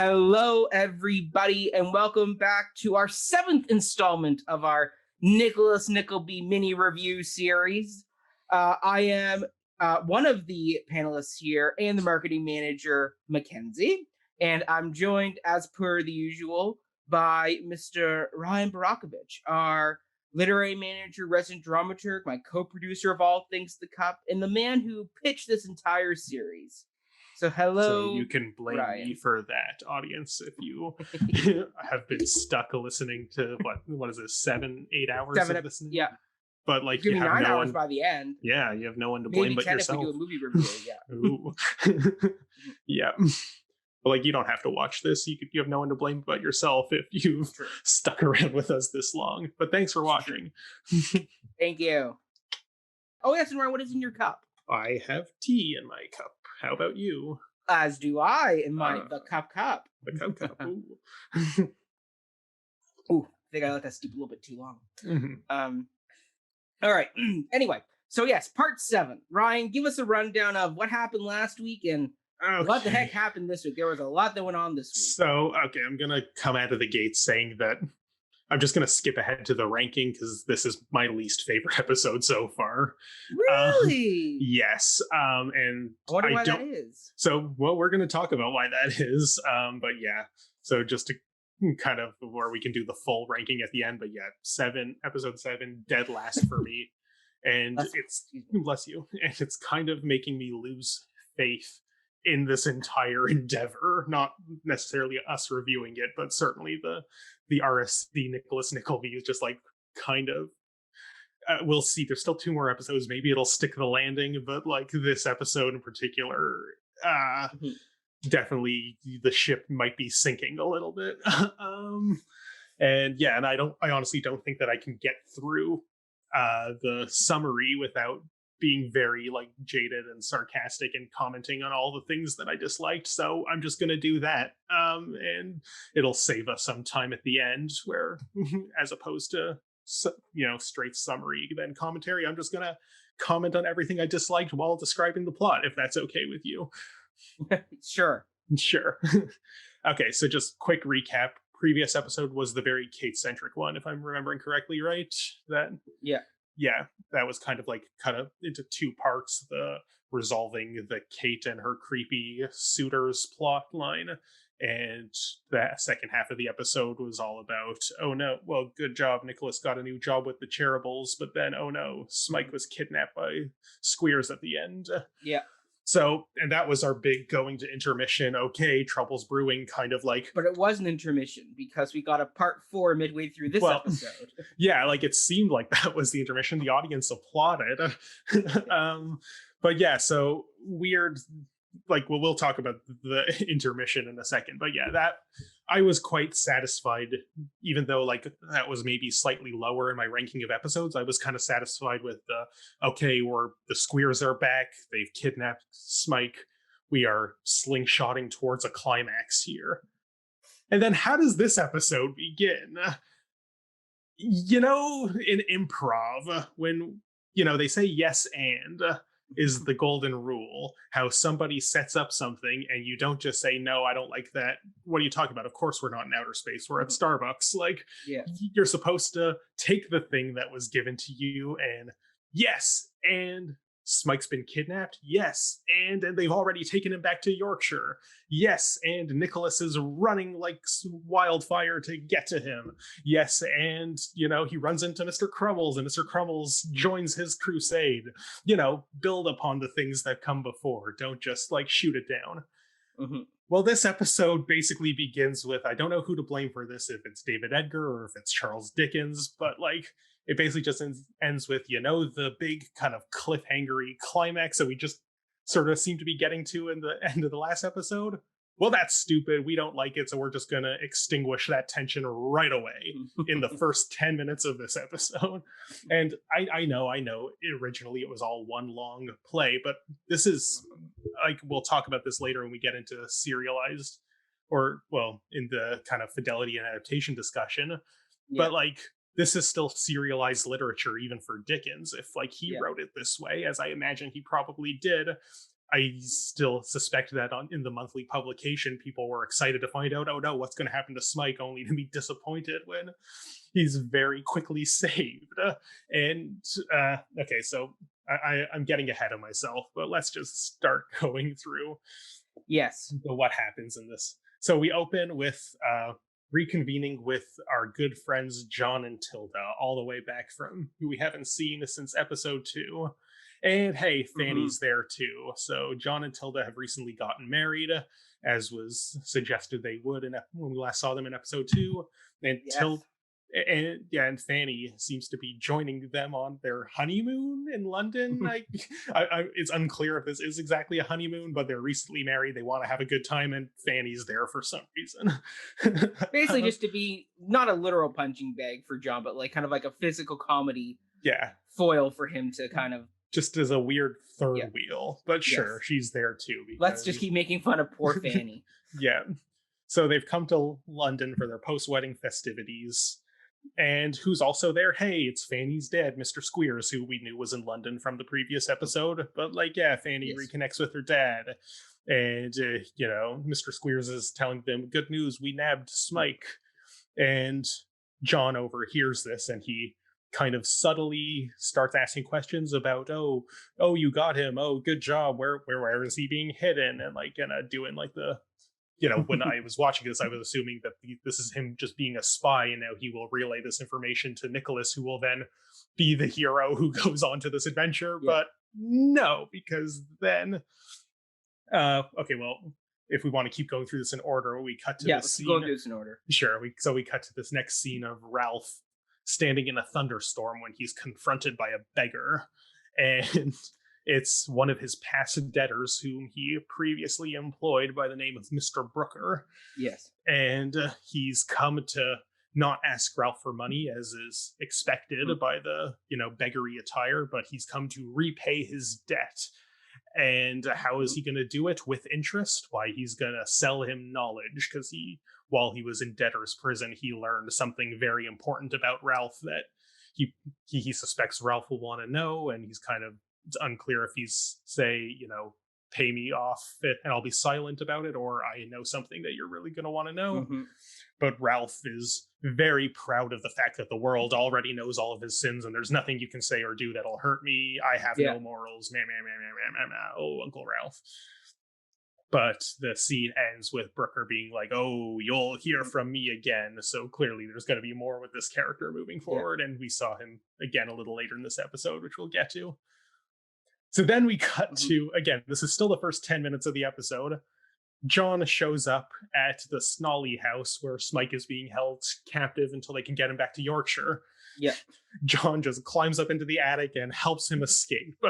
Hello, everybody, and welcome back to our seventh installment of our Nicholas Nickleby mini review series. I am one of the panelists here and the marketing manager, Mackenzie, and I'm joined, as per the usual, by Mr. Ryan Borochovitz, our literary manager, resident dramaturg, my co-producer of all things The Cup, and the man who pitched this entire series. So hello, So you can blame Ryan. me for that, audience, if you have been stuck listening to what is this, 7-8 hours of listening? Yeah. But like Give you me have 9 no hours one. by the end. Yeah, you have no one to Maybe blame but 10 yourself. if we do a movie review. Yeah. Ooh. Yeah. But like you don't have to watch this. You have no one to blame but yourself if you've stuck around with us this long. But thanks for watching. Thank you. Oh yes, and Ryan, what is in your cup? I have tea in my cup. How about you? As do I in my the cup. The cup. Ooh. Ooh, I think I let that steep a little bit too long. Mm-hmm. All right. Anyway, so yes, part 7. Ryan, give us a rundown of what happened last week and what the heck happened this week. There was a lot that went on this week. So, okay, I'm going to come out of the gate saying that I'm just going to skip ahead to the ranking because this is my least favorite episode so far. Really? Yes. And I wonder why that is. So, well, we're going to talk about why that is. But yeah, so just to kind of where we can do the full ranking at the end. But yeah, episode 7, dead last for me. And bless you. And it's kind of making me lose faith in this entire endeavor, not necessarily us reviewing it, but certainly the RSD Nicholas Nickleby is just like kind of we'll see. There's still 2 more episodes. Maybe it'll stick the landing, but like this episode in particular, definitely the ship might be sinking a little bit. And I honestly don't think that I can get through the summary without being very like jaded and sarcastic and commenting on all the things that I disliked. So I'm just going to do that. And it'll save us some time at the end where, as opposed to, straight summary, then commentary, I'm just going to comment on everything I disliked while describing the plot, if that's okay with you. Sure. Okay. So just quick recap. Previous episode was the very Kate-centric one, if I'm remembering correctly, right? Yeah, that was kind of cut into 2 parts, the resolving the Kate and her creepy suitors plot line. And the second half of the episode was all about, oh no, well, good job, Nicholas got a new job with the Cheerables, but then, oh no, Smike was kidnapped by Squeers at the end. Yeah. So, and that was our big going to intermission, okay, trouble's brewing kind of like... But it was an intermission because we got a part 4 midway through this episode. Yeah, like it seemed like that was the intermission. The audience applauded. But yeah, so weird, like we'll talk about the intermission in a second. But yeah, that I was quite satisfied, even though like that was maybe slightly lower in my ranking of episodes. I was kind of satisfied with the Squeers are back. They've kidnapped Smike. We are slingshotting towards a climax here. And then how does this episode begin? In improv, when, they say yes and is the golden rule, how somebody sets up something and you don't just say, no, I don't like that. What are you talking about? Of course, we're not in outer space. We're at Starbucks. Like, you're supposed to take the thing that was given to you and yes, and Smike's been kidnapped. Yes, and they've already taken him back to Yorkshire. Yes, and Nicholas is running like wildfire to get to him. Yes, and, he runs into Mr. Crumbles and Mr. Crumbles joins his crusade. Build upon the things that come before. Don't just like shoot it down. Mm-hmm. Well, this episode basically begins with, I don't know who to blame for this, if it's David Edgar or if it's Charles Dickens, but like, it basically just ends with, the big kind of cliffhangery climax that we just sort of seem to be getting to in the end of the last episode. Well, that's stupid. We don't like it, so we're just going to extinguish that tension right away in the first 10 minutes of this episode. And I know, originally it was all one long play, but this is, like, we'll talk about this later when we get into serialized, or, well, in the kind of fidelity and adaptation discussion. Yeah. But, like, this is still serialized literature, even for Dickens. If like he wrote it this way, as I imagine he probably did, I still suspect that in the monthly publication, people were excited to find out, oh no, what's going to happen to Smike, only to be disappointed when he's very quickly saved. Okay, so I'm getting ahead of myself, but let's just start going through Yes. what happens in this. So we open with reconvening with our good friends John and Tilda, all the way back from who we haven't seen since episode 2. And hey, Fanny's there too. So John and Tilda have recently gotten married, as was suggested they would when we last saw them in episode 2. And Yes. and Fanny seems to be joining them on their honeymoon in London. It's unclear if this is exactly a honeymoon, but they're recently married. They want to have a good time, and Fanny's there for some reason. Basically, just to be not a literal punching bag for John, but like kind of like a physical comedy foil for him to kind of just as a weird third wheel. But sure, she's there too. Let's just keep making fun of poor Fanny. Yeah. So they've come to London for their post-wedding festivities. And who's also there? Hey, it's Fanny's dad, Mr. Squeers, who we knew was in London from the previous episode. But Fanny reconnects with her dad. And, Mr. Squeers is telling them, good news, we nabbed Smike. And John overhears this, and he kind of subtly starts asking questions about, oh, you got him. Oh, good job. Where is he being hidden? And doing the... when I was watching this, I was assuming that this is him just being a spy, and now he will relay this information to Nicholas, who will then be the hero who goes on to this adventure. Yeah. But no, because then... okay, well, if we want to keep going through this in order, we cut to this scene. Go through this in order. Sure. We cut to this next scene of Ralph standing in a thunderstorm when he's confronted by a beggar. And... it's one of his past debtors whom he previously employed by the name of Mr. Brooker. Yes. And he's come to not ask Ralph for money, as is expected by the, beggary attire, but he's come to repay his debt. And how is he going to do it? With interest? Why, he's going to sell him knowledge, because while he was in debtor's prison, he learned something very important about Ralph that he suspects Ralph will want to know, and he's kind of... it's unclear if he's pay me off it and I'll be silent about it, or I know something that you're really going to want to know. But Ralph is very proud of the fact that the world already knows all of his sins, and there's nothing you can say or do that'll hurt me. I have no morals. Oh, Uncle Ralph. But the scene ends with Brooker being like, oh, you'll hear from me again. So clearly there's going to be more with this character moving forward. And we saw him again a little later in this episode, which we'll get to. So then we cut to, again, this is still the first 10 minutes of the episode. John shows up at the Snolly house where Smike is being held captive until they can get him back to Yorkshire. Yeah. John just climbs up into the attic and helps him escape.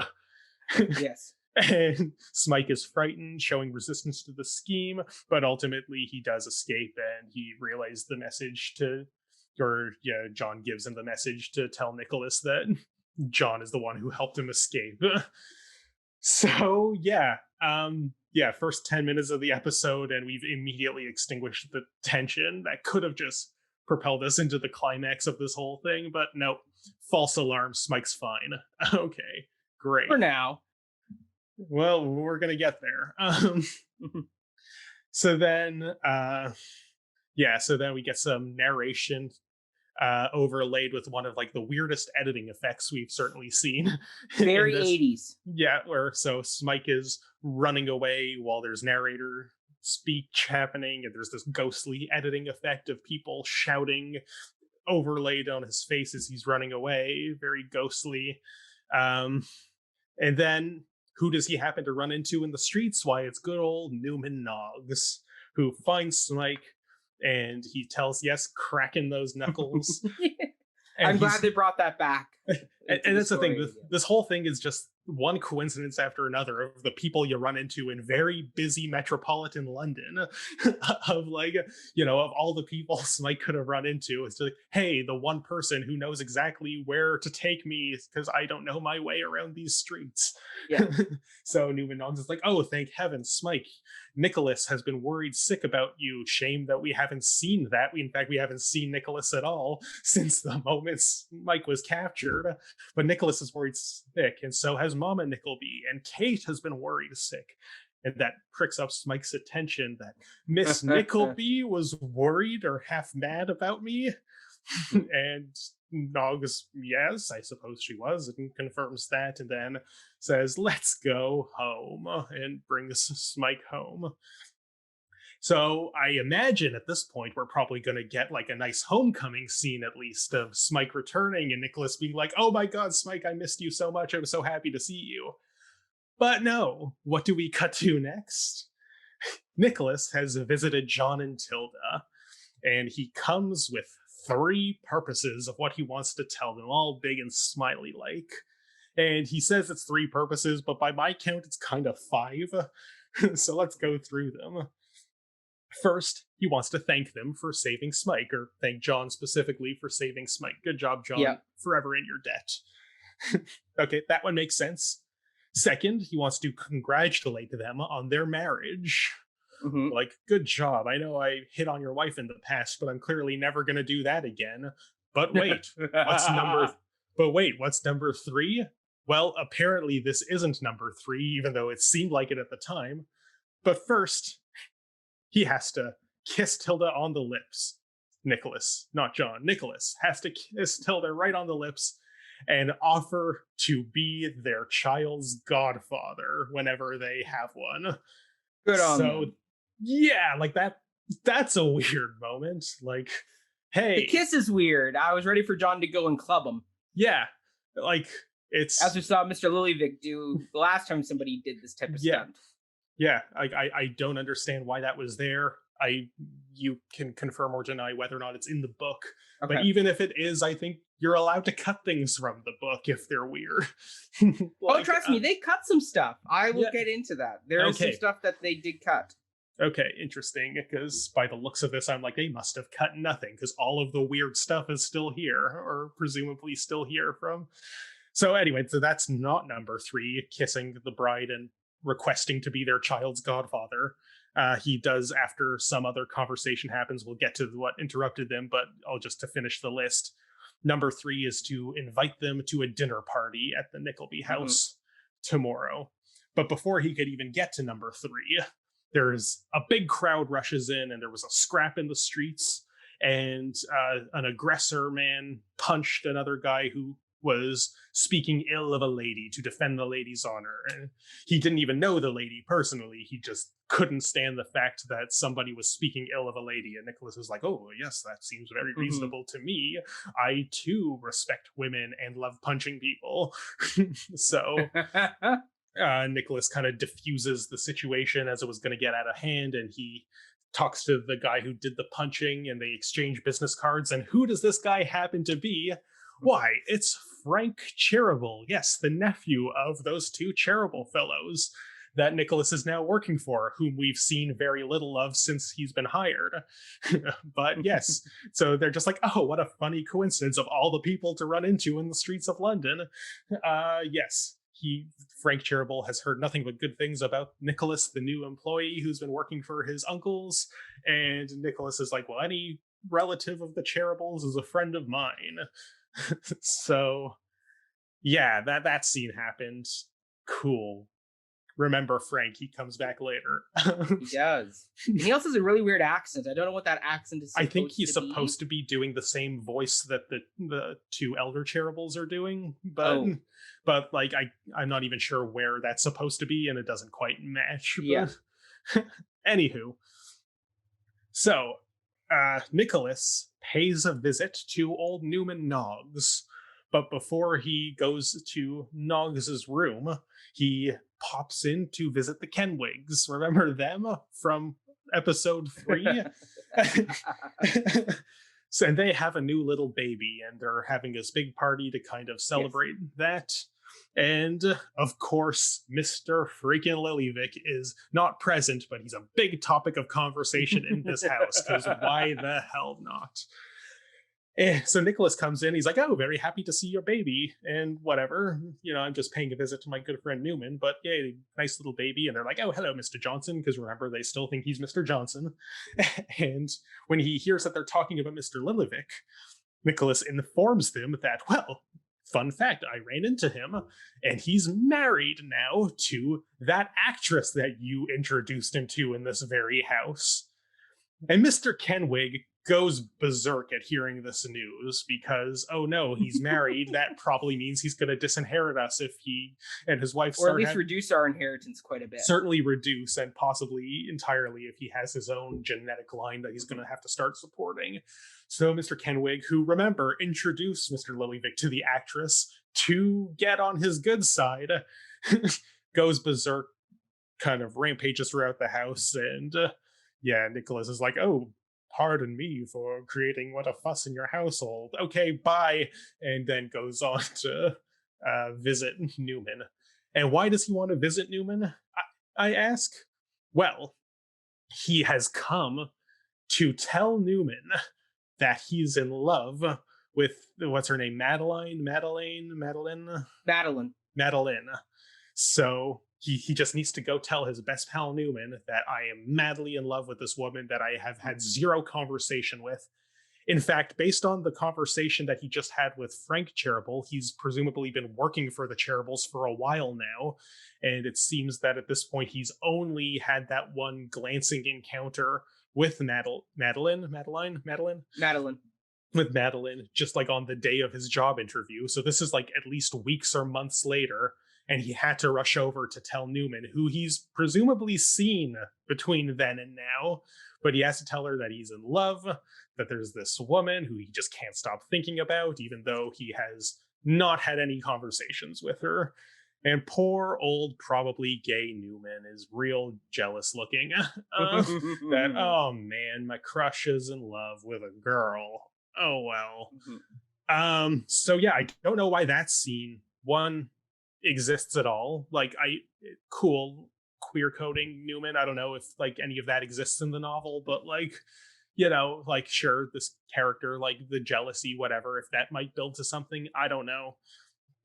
Yes. And Smike is frightened, showing resistance to the scheme, but ultimately he does escape, and he relays the message John gives him the message to tell Nicholas that John is the one who helped him escape. So first 10 minutes of the episode, and we've immediately extinguished the tension that could have just propelled us into the climax of this whole thing. But nope, false alarm, Smike's fine. Okay, great. For now. Well, we're gonna get there. So then we get some narration overlaid with one of the weirdest editing effects we've certainly seen. Very 80s. Yeah, where Smike is running away while there's narrator speech happening, and there's this ghostly editing effect of people shouting overlaid on his face as he's running away, very ghostly. And then who does he happen to run into in the streets? Why, it's good old Newman Noggs, who finds Smike, and he tells, cracking those knuckles. I'm glad they brought that back. And that's the thing. This whole thing is just one coincidence after another of the people you run into in very busy metropolitan London. Of all the people Smike could have run into, it's like, hey, the one person who knows exactly where to take me because I don't know my way around these streets. Yeah. So Newman Noggs is like, oh, thank heaven, Smike. Nicholas has been worried sick about you. Shame that we haven't seen that. In fact, we haven't seen Nicholas at all since the moment Smike was captured. But Nicholas is worried sick, and so has Mama Nickleby, and Kate has been worried sick. And that pricks up Smike's attention that Miss Nickleby was worried or half mad about me. And Noggs, yes, I suppose she was, and confirms that, and then says, let's go home, and brings Smike home. So I imagine at this point we're probably going to get like a nice homecoming scene, at least, of Smike returning and Nicholas being like, oh my god, Smike, I missed you so much, I was so happy to see you. But no, what do we cut to next? Nicholas has visited John and Tilda, and he comes with 3 purposes of what he wants to tell them, all big and smiley like. And he says it's 3 purposes, but by my count, it's kind of 5. So let's go through them. First, he wants to thank them for saving Smike, or thank John specifically for saving Smike. Good job, John. Yeah. Forever in your debt. Okay, that one makes sense. Second, he wants to congratulate them on their marriage. Mm-hmm. Like, good job. I know I hit on your wife in the past, but I'm clearly never going to do that again. But wait, what's number 3? Well, apparently this isn't number 3, even though it seemed like it at the time. But first, he has to kiss Tilda on the lips. Nicholas, not John. Nicholas has to kiss Tilda right on the lips and offer to be their child's godfather whenever they have one. Good on them. Yeah, like that's a weird moment. Like, hey. The kiss is weird. I was ready for John to go and club him. Yeah, like, it's... As we saw Mr. Lilyvick do the last time somebody did this type of stunt. Yeah, I don't understand why that was there. You can confirm or deny whether or not it's in the book. Okay. But even if it is, I think you're allowed to cut things from the book if they're weird. Like, trust me, they cut some stuff. I will get into that. There is some stuff that they did cut. Okay, interesting, because by the looks of this, I'm like, they must have cut nothing, because all of the weird stuff is still here, or presumably still here from... So anyway, so that's not number 3, kissing the bride and requesting to be their child's godfather. He does after some other conversation happens. We'll get to what interrupted them, but just to finish the list. Number 3 is to invite them to a dinner party at the Nickleby house tomorrow. But before he could even get to number 3, there's a big crowd rushes in, and there was a scrap in the streets, and an aggressor man punched another guy who was speaking ill of a lady to defend the lady's honor. And he didn't even know the lady personally. He just couldn't stand the fact that somebody was speaking ill of a lady. And Nicholas was like, oh, yes, that seems very reasonable to me. I, too, respect women and love punching people. So Nicholas kind of diffuses the situation as it was going to get out of hand. And he talks to the guy who did the punching, and they exchange business cards. And who does this guy happen to be? Why, it's Frank Cheeryble. Yes, the nephew of those 2 Cheeryble fellows that Nicholas is now working for, whom we've seen very little of since he's been hired. But yes, so they're just like, oh, what a funny coincidence of all the people to run into in the streets of London. Yes, Frank Cheeryble has heard nothing but good things about Nicholas, the new employee who's been working for his uncles. And Nicholas is like, well, any relative of the Cheerybles is a friend of mine. So yeah, that scene happened. Cool. Remember Frank, he comes back later. He does. And he also has a really weird accent. I don't know what that accent is supposed to be. I think he's supposed to be doing the same voice that the 2 elder Cheerybles are doing, but like I'm not even sure where that's supposed to be, and it doesn't quite match. Yeah. Anywho. So Nicholas pays a visit to old Newman Noggs, but before he goes to Noggs's room, he pops in to visit the Kenwigs. Remember them from episode 3? So, and they have a new little baby, and they're having this big party to kind of celebrate that. And of course, Mr. freaking Lilyvick is not present, but he's a big topic of conversation in this house, because why the hell not? So Nicholas comes in, he's like, oh, very happy to see your baby, and whatever, I'm just paying a visit to my good friend Newman, but yay, nice little baby. And they're like, oh, hello, Mr. Johnson, because remember, they still think he's Mr. Johnson. And when he hears that they're talking about Mr. Lilyvick, Nicholas informs them that, well, fun fact, I ran into him, and he's married now to that actress that you introduced him to in this very house. And Mr. Kenwig goes berserk at hearing this news because, oh no, he's married. That probably means he's going to disinherit us if he and his wife or at least reduce our inheritance quite a bit. Certainly reduce, and possibly entirely if he has his own genetic line that he's going to have to start supporting. So Mr. Kenwig, who, remember, introduced Mr. Lilyvick to the actress to get on his good side, goes berserk, kind of rampages throughout the house, and Nicholas is like, oh, pardon me for creating what a fuss in your household. Okay, bye. And then goes on to visit Newman. And why does he want to visit Newman? I ask. Well, he has come to tell Newman that he's in love with, what's her name? Madeline. So he just needs to go tell his best pal Newman that I am madly in love with this woman that I have had zero conversation with. In fact, based on the conversation that he just had with Frank Cherubil, he's presumably been working for the Cherubil's for a while now, and it seems that at this point he's only had that one glancing encounter with Madeline, with Madeline, just like on the day of his job interview. So this is like at least weeks or months later, and he had to rush over to tell Newman, who he's presumably seen between then and now, but he has to tell her that he's in love, that there's this woman who he just can't stop thinking about, even though he has not had any conversations with her. And poor old, probably gay Newman is real jealous looking. That, oh man, my crush is in love with a girl. Oh well. So yeah, I don't know why that scene one exists at all. Like, cool queer coding Newman. I don't know if like any of that exists in the novel, but like, you know, like sure, this character, like the jealousy, whatever, if that might build to something, I don't know.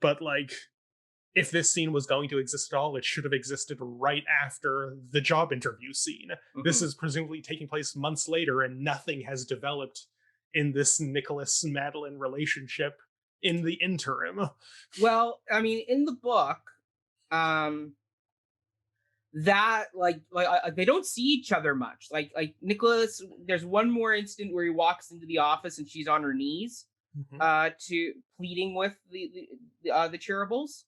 But like, if this scene was going to exist at all, it should have existed right after the job interview scene. This is presumably taking place months later, and nothing has developed in this Nicholas Madeline relationship in the interim. Well, I mean, in the book, that like they don't see each other much. Like Nicholas, there's one more instant where he walks into the office and she's on her knees, to pleading with the Cherubles.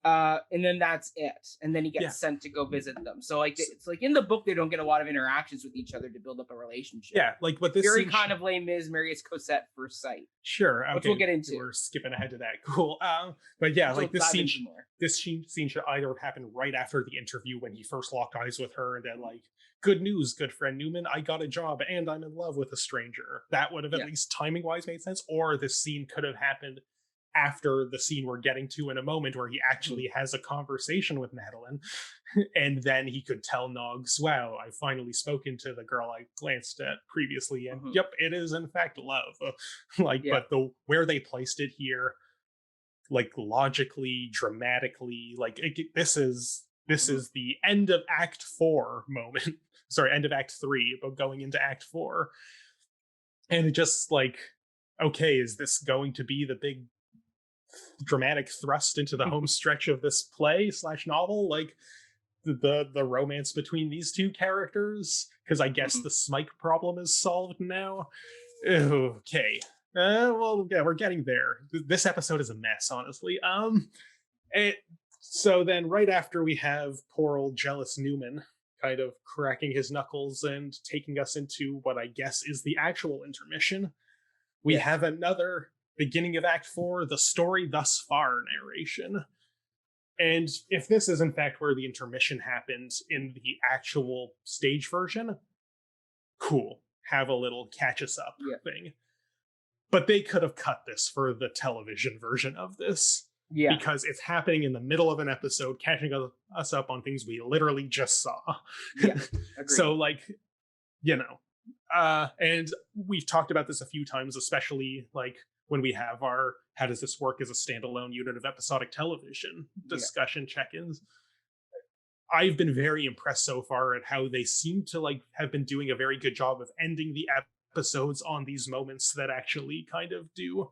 And then that's it. And then he gets sent to go visit them. So like it's like in the book they don't get a lot of interactions with each other to build up a relationship. Yeah, like what this very kind of lame is Marius Cosette first sight. Sure, okay, which we'll get into. We're skipping ahead to that. Cool. But yeah, like this scene should either have happened right after the interview when he first locked eyes with her, and then like, good news, good friend Newman, I got a job and I'm in love with a stranger. That would have at least timing wise made sense. Or this scene could have happened after the scene we're getting to in a moment, where he actually has a conversation with Madeline, and then he could tell Noggs, wow, I've finally spoken to the girl I glanced at previously, and yep, it is in fact love. But where they placed it here, like logically, dramatically, like this is the end of Act 4 moment. Sorry, end of Act 3, but going into Act 4. And it just like, okay, is this going to be the big dramatic thrust into the home stretch of this play / novel, like the romance between these two characters? Because I guess the Smike problem is solved now. Okay, well, yeah, we're getting there. This episode is a mess, honestly. So then right after we have poor old jealous Newman kind of cracking his knuckles and taking us into what I guess is the actual intermission, we have another beginning of Act 4, the story thus far narration. And if this is in fact where the intermission happened in the actual stage version, cool, have a little catch us up thing. But they could have cut this for the television version of this. Yeah. Because it's happening in the middle of an episode, catching us up on things we literally just saw. Yeah, so like, you know, and we've talked about this a few times, especially like when we have our how does this work as a standalone unit of episodic television discussion check-ins. I've been very impressed so far at how they seem to like have been doing a very good job of ending the episodes on these moments that actually kind of do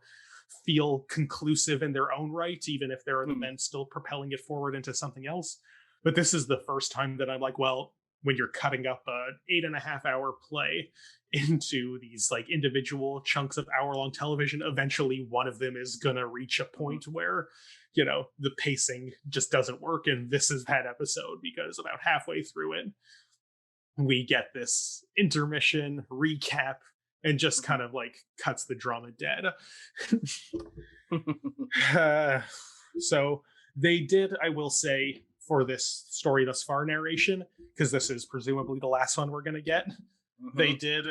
feel conclusive in their own right, even if they're the men still propelling it forward into something else. But this is the first time that I'm like, well, when you're cutting up an 8.5-hour play into these like individual chunks of hour-long television, eventually one of them is gonna reach a point where, you know, the pacing just doesn't work. And this is that episode, because about halfway through it, we get this intermission recap and just kind of like cuts the drama dead. So they did, I will say, for this story thus far narration, because this is presumably the last one we're going to get, they did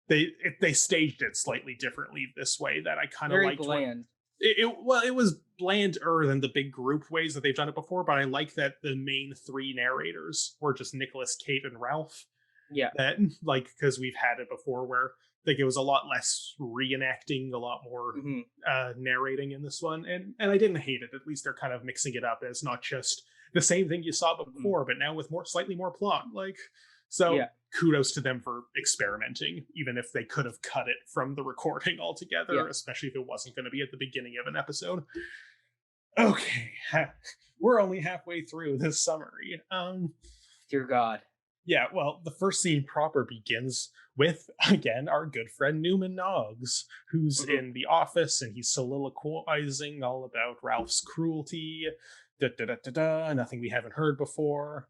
they staged it slightly differently this way, that I kind of liked. Bland. It was blander than the big group ways that they've done it before, but I like that the main three narrators were just Nicholas, Kate, and Ralph. Yeah. That, like, because we've had it before where like it was a lot less reenacting, a lot more narrating in this one, and I didn't hate it. At least they're kind of mixing it up as not just the same thing you saw before, but now with slightly more plot. Like, so kudos to them for experimenting, even if they could have cut it from the recording altogether, especially if it wasn't going to be at the beginning of an episode. Okay, we're only halfway through this summary. Dear God. Yeah, well, the first scene proper begins with, again, our good friend Newman Noggs, who's in the office, and he's soliloquizing all about Ralph's cruelty, nothing we haven't heard before.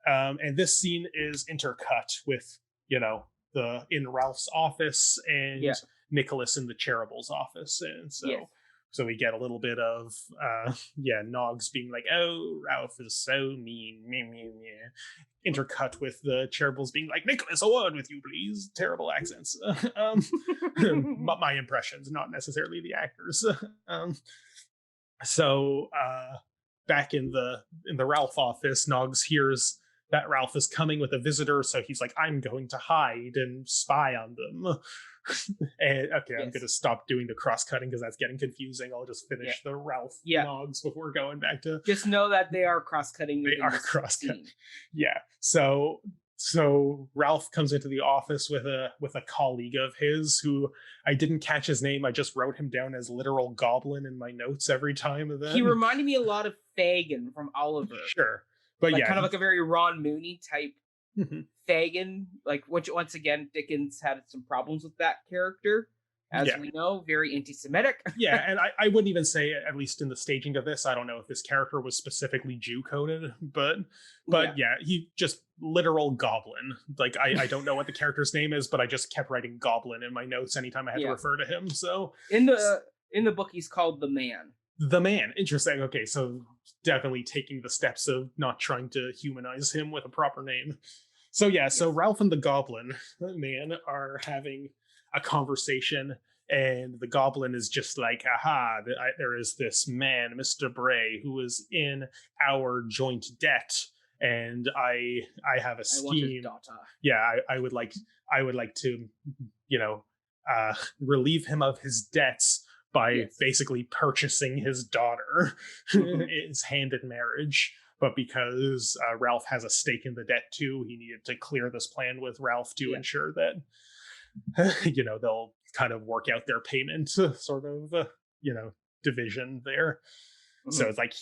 And this scene is intercut with, you know, in Ralph's office and Nicholas in the Cheruble's office. And so we get a little bit of, Noggs being like, oh, Ralph is so mean. Meh, meh, meh. Intercut with the Cherubles being like, Nicholas, a word with you, please. Terrible accents. But my impressions, not necessarily the actors. So back in the Ralph office, Noggs hears that Ralph is coming with a visitor, so he's like, I'm going to hide and spy on them. And I'm going to stop doing the cross-cutting because that's getting confusing. I'll just finish the Ralph Noggs before going back to... Just know that they are cross-cutting. They are cross-cutting. Yeah. So Ralph comes into the office with a colleague of his who I didn't catch his name. I just wrote him down as literal goblin in my notes every time. He reminded me a lot of Fagin from Oliver. Sure. But like, kind of like a very Ron Mooney type Fagin, like, which once again Dickens had some problems with that character, as we know, very anti-Semitic. And I wouldn't even say, at least in the staging of this, I don't know if this character was specifically Jew coded, but he just literal goblin. Like, I don't know what the character's name is, but I just kept writing goblin in my notes anytime I had to refer to him. So in the book, he's called the Man. The Man. Interesting. Okay, so definitely taking the steps of not trying to humanize him with a proper name. So so Ralph and the Goblin Man are having a conversation, and the Goblin is just like, aha, there is this man, Mr. Bray, who is in our joint debt, and I have a scheme. I want his daughter. Yeah, I would like to, relieve him of his debts by basically purchasing his daughter, his hand in marriage. But because Ralph has a stake in the debt too, he needed to clear this plan with Ralph to ensure that, they'll kind of work out their payment sort of, division there. So it's like,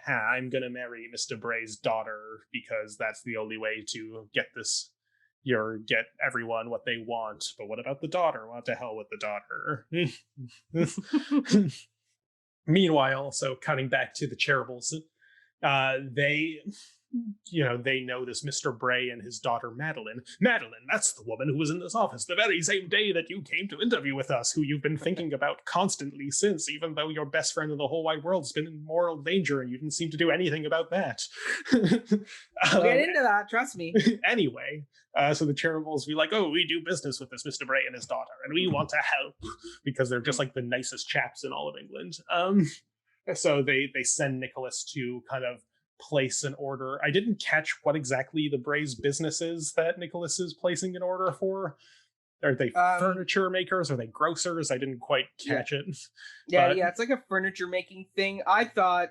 I'm going to marry Mr. Bray's daughter because that's the only way to get this, get everyone what they want. But what about the daughter? What the hell with the daughter? Meanwhile, so cutting back to the Cherubles, they know this Mr. Bray and his daughter Madeline. Madeline, that's the woman who was in this office the very same day that you came to interview with us, who you've been thinking about constantly since, even though your best friend in the whole wide world has been in moral danger and you didn't seem to do anything about that. We'll get into that, trust me. Anyway, so the Cherubles be like, oh, we do business with this Mr. Bray and his daughter, and we want to help, because they're just like the nicest chaps in all of England. So they send Nicholas to kind of place an order. I didn't catch what exactly the Bray's business is that Nicholas is placing an order for. Are they furniture makers? Are they grocers? I didn't quite catch it. It's like a furniture making thing. I thought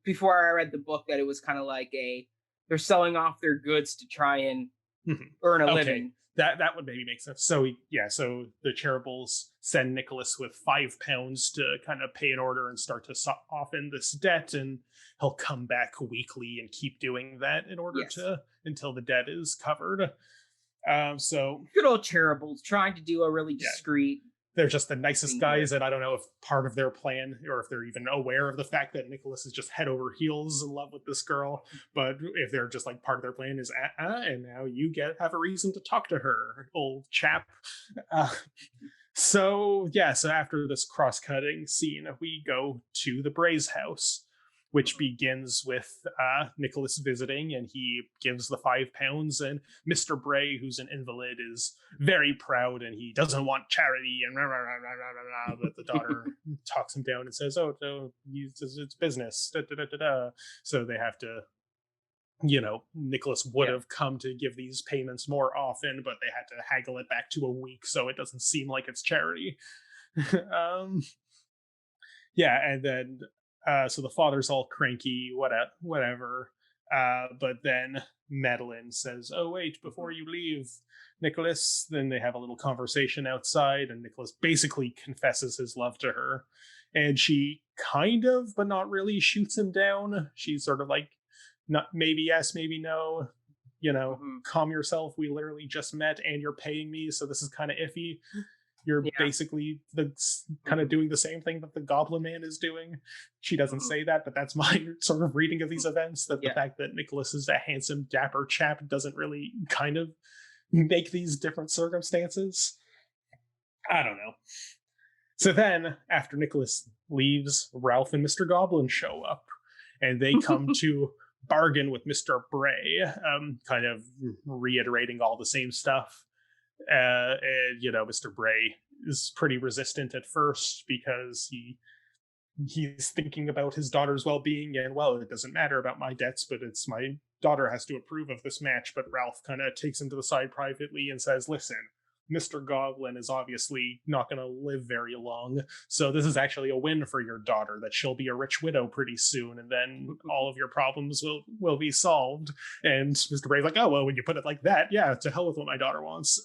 before I read the book that it was kind of like they're selling off their goods to try and earn a Okay. living. That would maybe make sense. So so the Cherubles send Nicholas with £5 to kind of pay an order and start to soften this debt, and he'll come back weekly and keep doing that in order to until the debt is covered. So good old Cherubles trying to do a really discreet. They're just the nicest guys, and I don't know if part of their plan, or if they're even aware of the fact that Nicholas is just head over heels in love with this girl. But if they're just like, part of their plan is, and now you have a reason to talk to her, old chap. So after this cross-cutting scene, we go to the Bray's house, which begins with Nicholas visiting, and he gives the £5, and Mr. Bray, who's an invalid, is very proud, and he doesn't want charity, and rah, rah, rah, rah, rah, rah, but the daughter talks him down and says, oh, no, it's business, da, da, da, da, da. So they have to, Nicholas would have come to give these payments more often, but they had to haggle it back to a week, so it doesn't seem like it's charity. And then so the father's all cranky, whatever. But then Madeline says, oh, wait, before you leave, Nicholas. Then they have a little conversation outside, and Nicholas basically confesses his love to her. And she kind of, but not really, shoots him down. She's sort of like, not maybe yes, maybe no. Calm yourself. We literally just met, and you're paying me, so this is kind of iffy. You're basically kind of doing the same thing that the Goblin Man is doing. She doesn't say that, but that's my sort of reading of these events, that the fact that Nicholas is a handsome, dapper chap doesn't really kind of make these different circumstances. I don't know. So then, after Nicholas leaves, Ralph and Mr. Goblin show up, and they come to bargain with Mr. Bray, kind of reiterating all the same stuff. And Mr. Bray is pretty resistant at first, because he's thinking about his daughter's well-being, and it doesn't matter about my debts, but it's my daughter has to approve of this match. But Ralph kind of takes him to the side privately and says, listen, Mr. Goblin is obviously not going to live very long, so this is actually a win for your daughter, that she'll be a rich widow pretty soon, and then all of your problems will be solved. And Mr. Bray's like, oh, well, when you put it like that, to hell with what my daughter wants.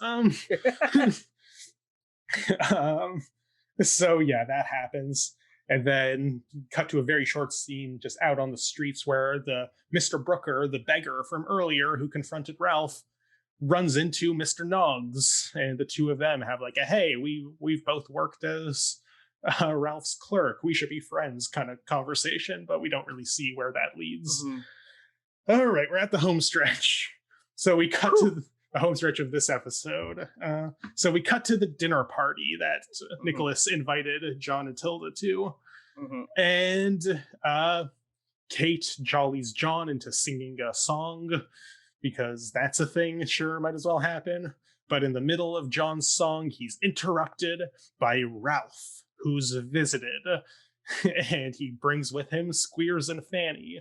So that happens. And then cut to a very short scene just out on the streets, where the Mr. Brooker, the beggar from earlier who confronted Ralph, runs into Mr. Noggs, and the two of them have like a, hey, we've both worked as Ralph's clerk, we should be friends kind of conversation, but we don't really see where that leads. All right, we're at the home stretch. So we cut to the home stretch of this episode. So we cut to the dinner party that Nicholas invited John and Tilda to. And Kate jollies John into singing a song, because that's a thing, sure, might as well happen. But in the middle of John's song, he's interrupted by Ralph, who's visited, and he brings with him Squeers and Fanny.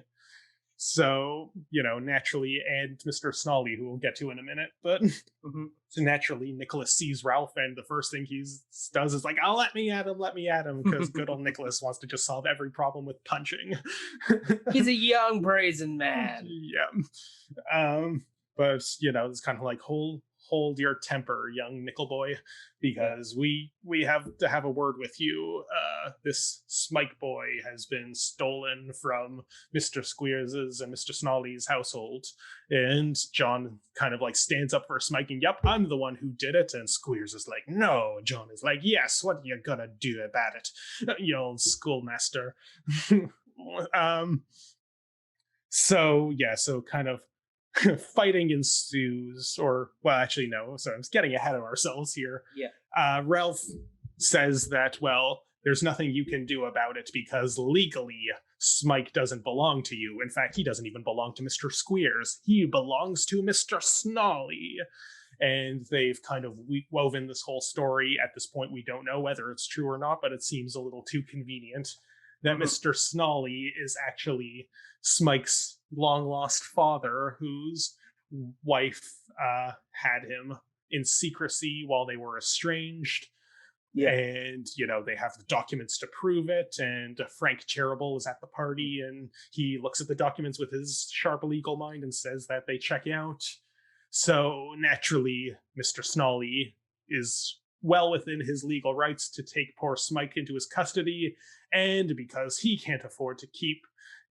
So, naturally, and Mr. Snolly, who we'll get to in a minute, but so naturally, Nicholas sees Ralph, and the first thing he does is like, oh, let me at him, because good old Nicholas wants to just solve every problem with punching. He's a young, brazen man. But, it's kind of like, hold your temper, young Nickleboy, because we have to have a word with you. This Smike boy has been stolen from Mr. Squeers's and Mr. Snolly's household. And John kind of like stands up for Smike, and yep, I'm the one who did it. And Squeers is like, no. John is like, yes, what are you gonna do about it, you old schoolmaster? So kind of fighting ensues, or actually no, so I was getting ahead of ourselves here. Ralph says that, there's nothing you can do about it, because legally Smike doesn't belong to you. In fact, he doesn't even belong to Mr. Squeers. He belongs to Mr. Snolly. And they've kind of woven this whole story. At this point, we don't know whether it's true or not, but it seems a little too convenient that Mr. Snolly is actually Smike's long-lost father, whose wife had him in secrecy while they were estranged. And, they have the documents to prove it, and Frank Cheruble is at the party, and he looks at the documents with his sharp legal mind and says that they check out. So naturally, Mr. Snolly is well within his legal rights to take poor Smike into his custody, and because he can't afford to keep,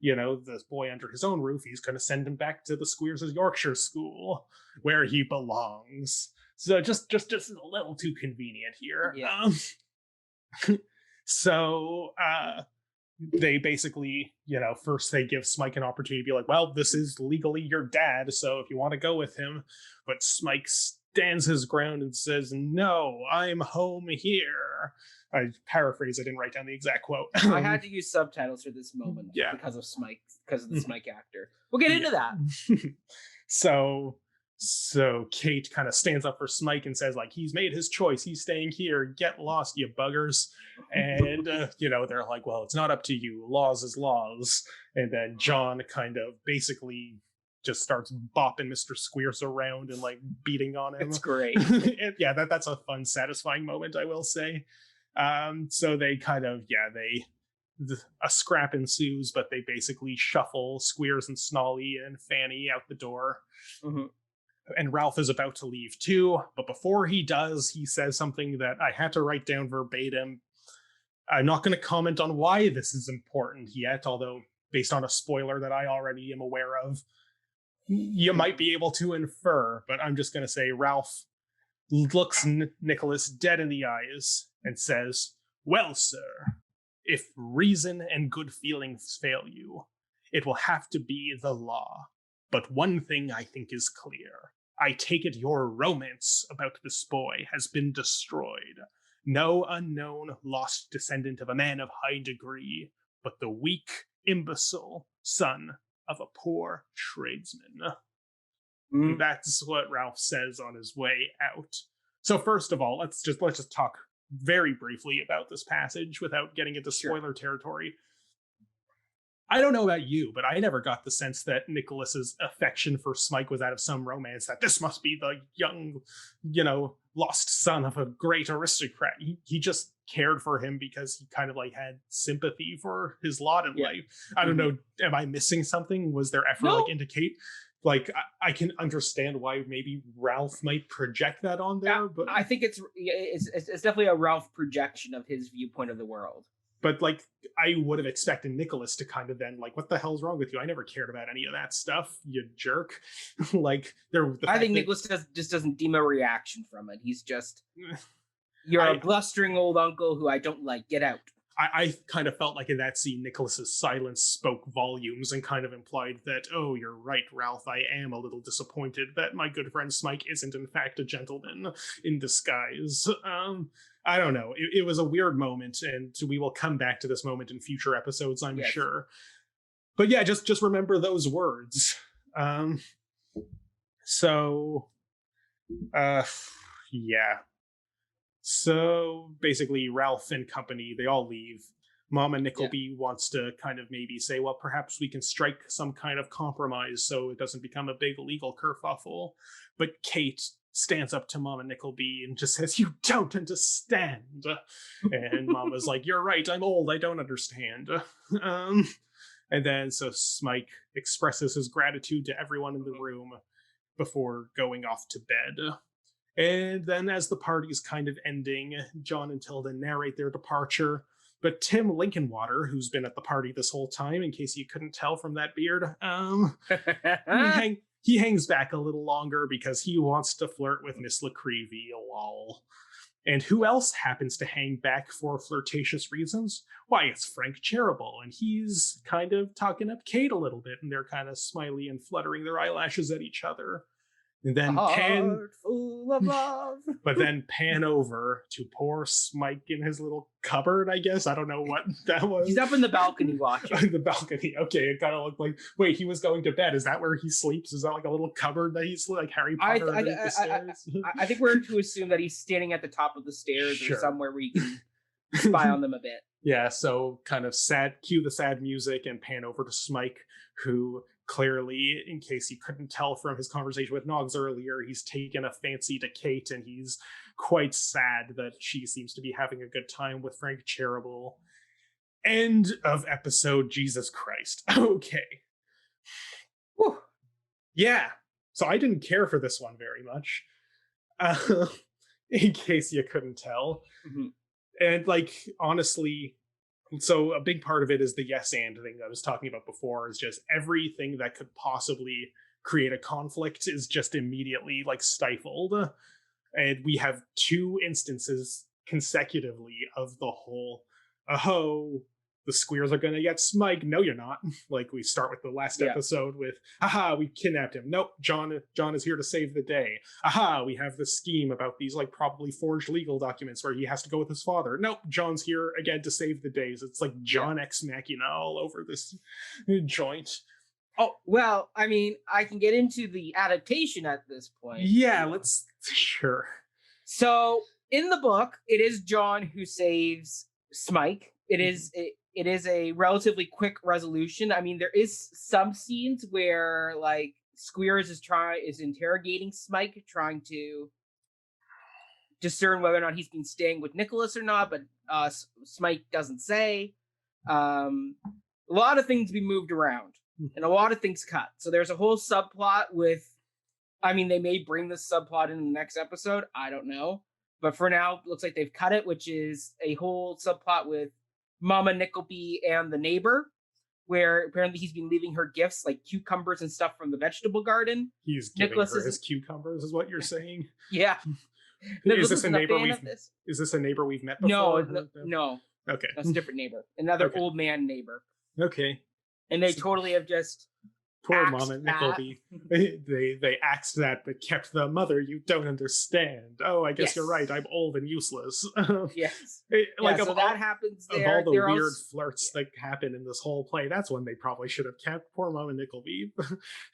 this boy under his own roof, he's going to send him back to the Squeers' Yorkshire School, where he belongs. So just a little too convenient here. Yeah. So they basically, first they give Smike an opportunity to be like, well, this is legally your dad, so if you want to go with him. But Smike stands his ground and says, no, I'm home here. I paraphrase, I didn't write down the exact quote. I had to use subtitles for this moment because of Smike, because of the Smike actor. We'll get into that. So Kate kind of stands up for Smike and says, like, he's made his choice. He's staying here. Get lost, you buggers. And, they're like, well, it's not up to you. Laws is laws. And then John kind of basically just starts bopping Mr. Squeers around and, like, beating on him. It's great. And, yeah, that's a fun, satisfying moment, I will say. So they kind of, a scrap ensues, but they basically shuffle Squeers and Snolly and Fanny out the door. Mm-hmm. And Ralph is about to leave too, but before he does, he says something that I had to write down verbatim. I'm not going to comment on why this is important yet, although based on a spoiler that I already am aware of, you might be able to infer, but I'm just going to say Ralph looks Nicholas dead in the eyes and says, well, sir, if reason and good feelings fail you, it will have to be the law. But one thing I think is clear. I take it your romance about this boy has been destroyed. No unknown lost descendant of a man of high degree, but the weak, imbecile son of a poor tradesman. That's what Ralph says on his way out. So first of all, let's just talk very briefly about this passage without getting into spoiler territory. I don't know about you, but I never got the sense that Nicholas's affection for Smike was out of some romance, that this must be the young, lost son of a great aristocrat. He just cared for him because he kind of like had sympathy for his lot in life. I don't know. Am I missing something? Was there effort like indicate? Like, I can understand why maybe Ralph might project that on there, but I think it's definitely a Ralph projection of his viewpoint of the world. But, like, I would have expected Nicholas to kind of then, like, what the hell's wrong with you? I never cared about any of that stuff, you jerk. I think Nicholas just doesn't deem a reaction from it. He's just, you're a blustering old uncle who I don't like. Get out. I kind of felt like in that scene, Nicholas's silence spoke volumes and kind of implied that, oh, you're right, Ralph, I am a little disappointed that my good friend Smike isn't in fact a gentleman in disguise. I don't know. It was a weird moment, and we will come back to this moment in future episodes, I'm sure. But yeah, just remember those words. So basically, Ralph and company, they all leave. Mama Nickleby wants to kind of maybe say, well, perhaps we can strike some kind of compromise so it doesn't become a big legal kerfuffle. But Kate stands up to Mama Nickleby and just says, you don't understand. And Mama's like, you're right, I'm old, I don't understand. And then so Smike expresses his gratitude to everyone in the room before going off to bed. And then as the party's kind of ending, John and Tilda narrate their departure. But Tim Lincolnwater, who's been at the party this whole time, in case you couldn't tell from that beard, he hangs back a little longer because he wants to flirt with Miss LaCreevy, lol. And who else happens to hang back for flirtatious reasons? Why, it's Frank Cheruble, and he's kind of talking up Kate a little bit, and they're kind of smiley and fluttering their eyelashes at each other. And then full of love. But then pan over to poor Smike in his little cupboard, I guess. I don't know what that was. He's up in the balcony watching. The balcony. Okay, it kind of looked like, wait, he was going to bed. Is that where he sleeps? Is that like a little cupboard that he's like Harry Potter underneath the stairs? I think we're to assume that he's standing at the top of the stairs or somewhere where you can spy on them a bit. Yeah, so kind of cue the sad music and pan over to Smike, who clearly, in case you couldn't tell from his conversation with Noggs earlier, he's taken a fancy to Kate, and he's quite sad that she seems to be having a good time with Frank Cheruble. End of episode. Jesus Christ. Okay. Whew. Yeah. So I didn't care for this one very much, uh, in case you couldn't tell. Mhm. And like, honestly, so a big part of it is the yes and thing I was talking about before, is just everything that could possibly create a conflict is just immediately like stifled. And we have two instances consecutively of the whole, oh, the squeers are gonna get Smike. No, you're not. Like, we start with the last Yeah. episode with, aha, we kidnapped him. Nope, John is here to save the day. Aha, we have the scheme about these like probably forged legal documents where he has to go with his father. Nope, John's here again to save the days. It's like John Ex Machina all over this joint. Oh, well, I mean, I can get into the adaptation at this point. Yeah, let's sure. So in the book, it is John who saves Smike. It is a relatively quick resolution. I mean, there is some scenes where like Squeers is interrogating Smike, trying to discern whether or not he's been staying with Nicholas or not, but Smike doesn't say. A lot of things be moved around and a lot of things cut. So there's a whole subplot with, I mean, they may bring this subplot in the next episode. I don't know. But for now, it looks like they've cut it, which is a whole subplot with Mama Nickleby and the neighbor, where apparently he's been leaving her gifts like cucumbers and stuff from the vegetable garden. He's giving her his cucumbers, is what you're saying? Yeah. Is this a neighbor we've met before? No. Okay. That's a different neighbor. Another old man neighbor. Okay. And they totally have just poor Mama Nickleby. They axed that but kept the mother you don't understand. Oh, I guess you're right. I'm old and useless. Yes. Like, so that happens there. Of all the weird flirts that happen in this whole play, that's one they probably should have kept. Poor Mama Nickleby.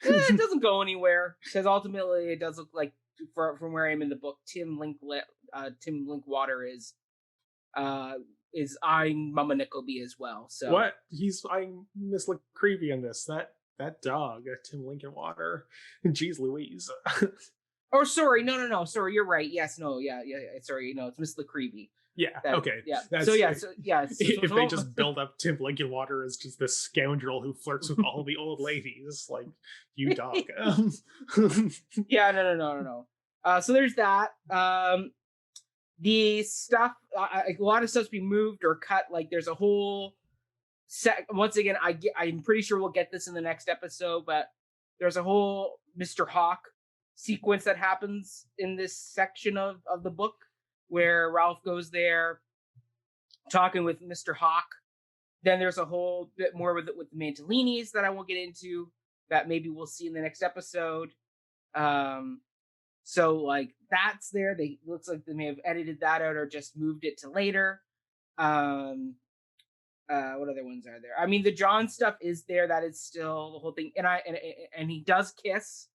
It doesn't go anywhere because ultimately it does look like, from where I am in the book, Tim Linkwater is eyeing Mama Nickleby as well. So what? He's eyeing Miss Nickleby in this. That dog, Tim Lincolnwater. Jeez Louise. Oh, sorry. No. Sorry, you're right. Yes, no, yeah. Sorry, no, it's Miss Nickleby. Yeah. Okay. Yeah. If they just build up Tim Lincolnwater as just this scoundrel who flirts with all the old ladies, like, you dog. Yeah. No. So there's that. The stuff. A lot of stuff's been moved or cut. Like, there's a whole once again, I'm pretty sure we'll get this in the next episode, but there's a whole Mr. Hawk sequence that happens in this section of the book where Ralph goes there talking with Mr. Hawk. Then there's a whole bit more with the Mantelinis that I won't get into, that maybe we'll see in the next episode. So like that's there. Looks like they may have edited that out or just moved it to later. What other ones are there? I mean, the John stuff is there. That is still the whole thing. And he does kiss.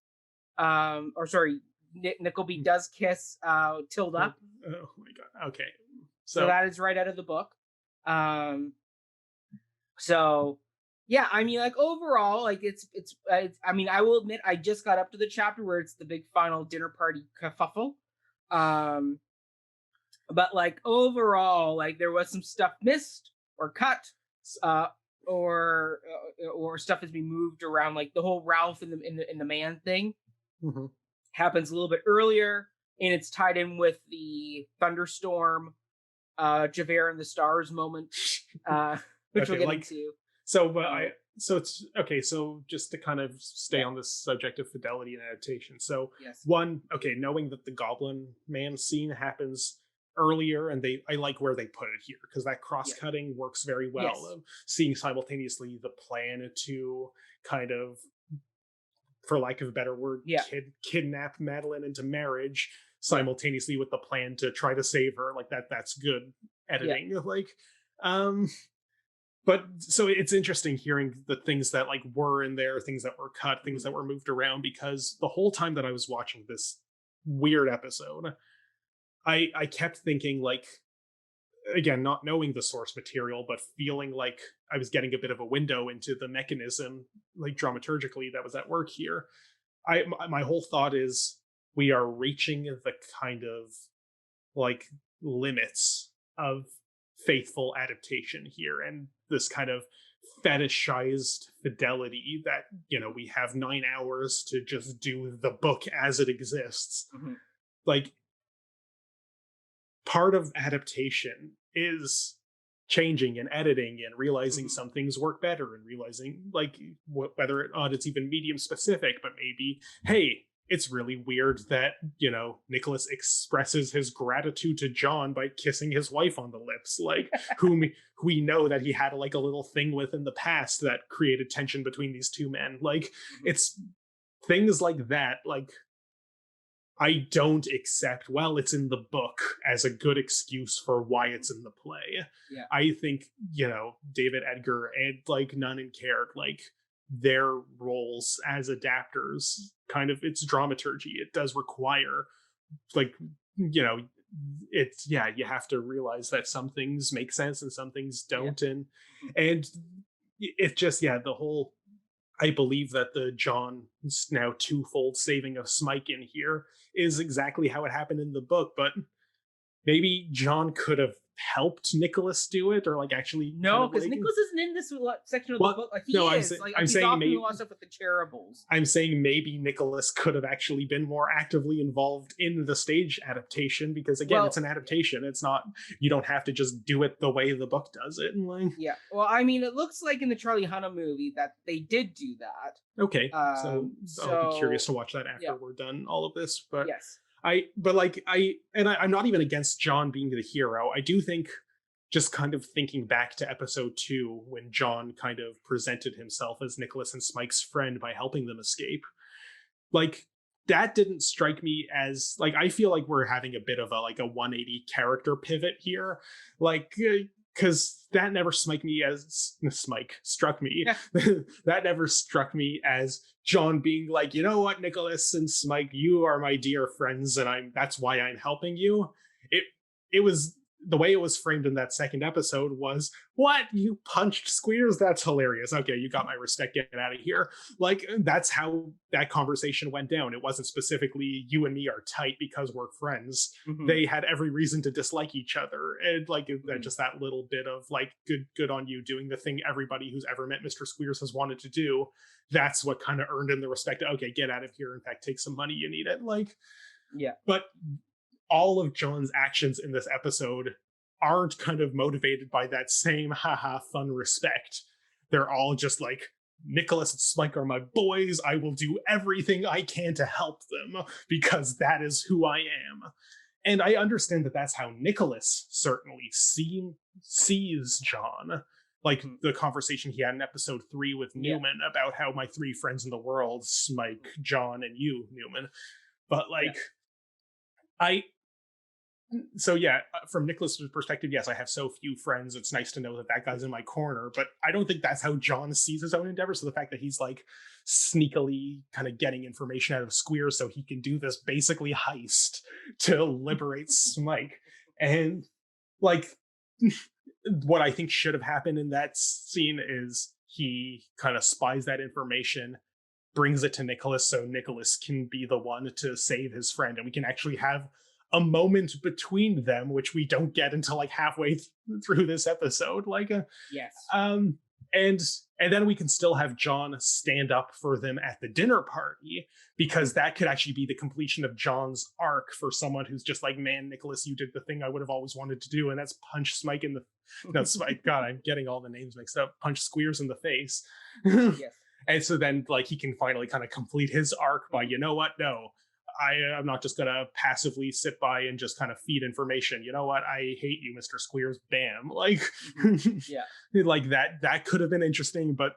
Nickleby does kiss Tilda. Oh my god. Okay. So that is right out of the book. So yeah, I mean, like, overall, like it's I mean, I will admit I just got up to the chapter where it's the big final dinner party kerfuffle. But like overall, like there was some stuff missed or cut, or stuff has been moved around. Like the whole Ralph in the man thing happens a little bit earlier, and it's tied in with the thunderstorm, Javert and the Stars moment, which we'll get into. So it's okay. So just to kind of stay on this subject of fidelity and adaptation. So yes. Knowing that the Goblin Man scene happens earlier, and I like where they put it here, because that cross-cutting works very well. Yes. Seeing simultaneously the plan to kind of, for lack of a better word, kidnap Madeline into marriage simultaneously with the plan to try to save her, like that's good editing. But so it's interesting hearing the things that like were in there, things that were cut, things that were moved around, because the whole time that I was watching this weird episode, I kept thinking, like, again, not knowing the source material, but feeling like I was getting a bit of a window into the mechanism, like dramaturgically, that was at work here. My whole thought is we are reaching the kind of like limits of faithful adaptation here, and this kind of fetishized fidelity that, we have 9 hours to just do the book as it exists. Like, part of adaptation is changing and editing and realizing some things work better, and realizing, like, whether it's even medium specific, but maybe, hey, it's really weird that, Nicholas expresses his gratitude to John by kissing his wife on the lips, like, whom we know that he had like a little thing with in the past that created tension between these two men. Like, it's things like that. Like, I don't accept, well, it's in the book, as a good excuse for why it's in the play. Yeah. I think, David Edgar and like Nunn and Caird, like, their roles as adapters, kind of, it's dramaturgy. It does require, like, it's, you have to realize that some things make sense and some things don't. And it's just, the whole, I believe that the John now twofold saving of Smike in here is exactly how it happened in the book, but maybe John could have helped Nicholas do it, or like actually no, because Nicholas isn't in this section of the book. Like, I'm saying often maybe a lot of stuff with the Cherubles. I'm saying maybe Nicholas could have actually been more actively involved in the stage adaptation, because again, it's an adaptation. It's not, you don't have to just do it the way the book does it. And like, well, I mean, it looks like in the Charlie Hunnam movie that they did do that. Okay, so I'll be curious to watch that after we're done all of this. But I'm not even against John being the hero. I do think, just kind of thinking back to episode 2, when John kind of presented himself as Nicholas and Smike's friend by helping them escape, like, that didn't strike me as, like, I feel like we're having a bit of a 180 character pivot here, like, because that never struck me. That never struck me as John being like, you know what, Nicholas and Smike, you are my dear friends, and that's why I'm helping you. It was, the way it was framed in that second episode was, what, you punched Squeers? That's hilarious. Okay, you got my respect, get out of here. Like, that's how that conversation went down. It wasn't specifically, you and me are tight because we're friends. They had every reason to dislike each other, and like, just that little bit of like, good on you, doing the thing everybody who's ever met Mr. Squeers has wanted to do. That's what kind of earned him the respect. Okay, get out of here. In fact, take some money, you need it. Like, but all of John's actions in this episode aren't kind of motivated by that same fun respect. They're all just like, Nicholas and Smike are my boys. I will do everything I can to help them because that is who I am. And I understand that that's how Nicholas certainly sees John. Like the conversation he had in episode 3 with Newman about how my 3 friends in the world, Smike, John, and you, Newman. But like, from Nicholas's perspective, yes, I have so few friends. It's nice to know that guy's in my corner, but I don't think that's how John sees his own endeavor. So the fact that he's like sneakily kind of getting information out of Squeers so he can do this basically heist to liberate Smike, and like, what I think should have happened in that scene is he kind of spies that information, brings it to Nicholas so Nicholas can be the one to save his friend, and we can actually have a moment between them, which we don't get until like halfway through this episode. Like, and then we can still have John stand up for them at the dinner party, because that could actually be the completion of John's arc for someone who's just like, man, Nicholas, you did the thing I would have always wanted to do, and that's punch Smike in the Smike. God, I'm getting all the names mixed up. Punch Squeers in the face. And so then like he can finally kind of complete his arc by, you know what, no, I'm not just gonna passively sit by and just kind of feed information. You know what? I hate you, Mr. Squeers. Bam. Like, like that could have been interesting, but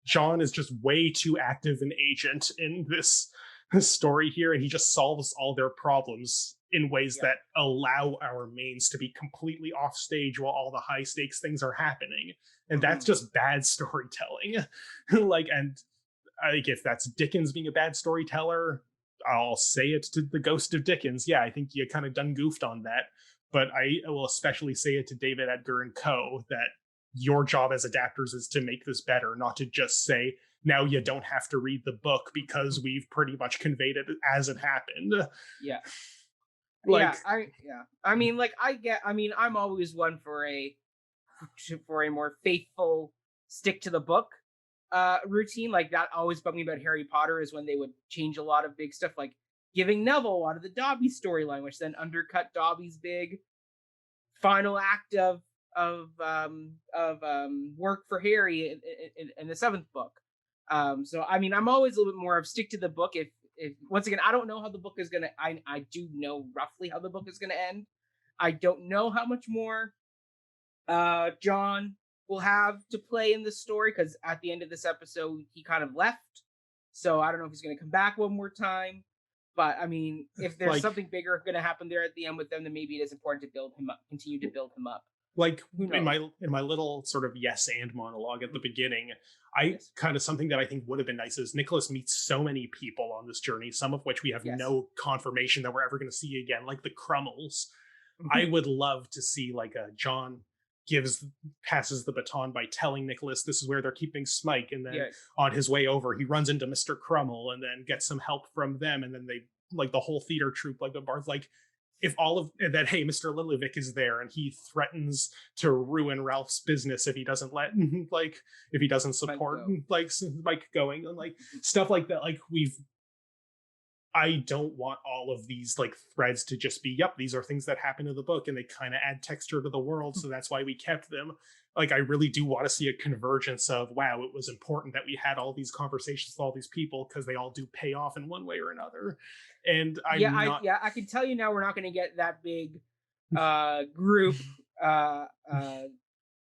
John is just way too active an agent in this story here, and he just solves all their problems in ways that allow our mains to be completely off stage while all the high stakes things are happening, and that's just bad storytelling. Like, and like, if that's Dickens being a bad storyteller, I'll say it to the ghost of Dickens. Yeah, I think you kind of done goofed on that. But I will especially say it to David Edgar and co. that your job as adapters is to make this better, not to just say, now you don't have to read the book because we've pretty much conveyed it as it happened. Like, I mean, I'm always one for a more faithful stick to the book routine. Like that always bugged me about Harry Potter is when they would change a lot of big stuff, like giving Neville out of the Dobby storyline, which then undercut Dobby's big final act of work for Harry in the 7th book. So I mean, I'm always a little bit more of stick to the book. If once again, I don't know how the book is gonna. I do know roughly how the book is gonna end. I don't know how much more John will have to play in the story, because at the end of this episode he kind of left. So I don't know if he's gonna come back one more time. But I mean, if there's like, something bigger going to happen there at the end with them, then maybe it is important to build him up, continue to build him up. Like in my little sort of yes and monologue at the beginning, kind of something that I think would have been nice is Nicholas meets so many people on this journey, some of which we have no confirmation that we're ever going to see again, like the Crummels. I would love to see like a John passes the baton by telling Nicholas this is where they're keeping Smike, and then on his way over he runs into Mr. Crummel and then gets some help from them, and then they like the whole theater troupe, like the Barth, like if all of that, hey, Mr. Lillivick is there and he threatens to ruin Ralph's business if he doesn't if he doesn't support Mike going, and like stuff like that. Like I don't want all of these like threads to just be, yep, these are things that happen in the book and they kind of add texture to the world, so that's why we kept them. Like, I really do want to see a convergence of, wow, it was important that we had all these conversations with all these people because they all do pay off in one way or another. And I can tell you now we're not going to get that big group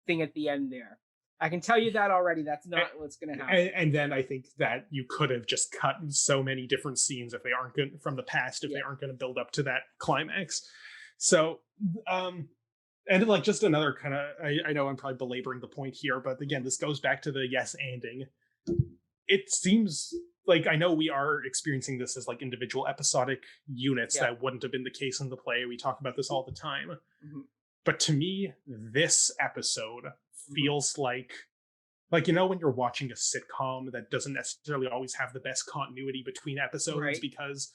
thing at the end there. I can tell you that already. That's not what's going to happen. And then I think that you could have just cut so many different scenes if they aren't good from the past, if they aren't going to build up to that climax. So, and like just another kind of, I know I'm probably belaboring the point here, but again, this goes back to the yes-anding. It seems like, I know we are experiencing this as like individual episodic units that wouldn't have been the case in the play. We talk about this all the time. Mm-hmm. But to me, this episode feels like, you know, when you're watching a sitcom that doesn't necessarily always have the best continuity between episodes, because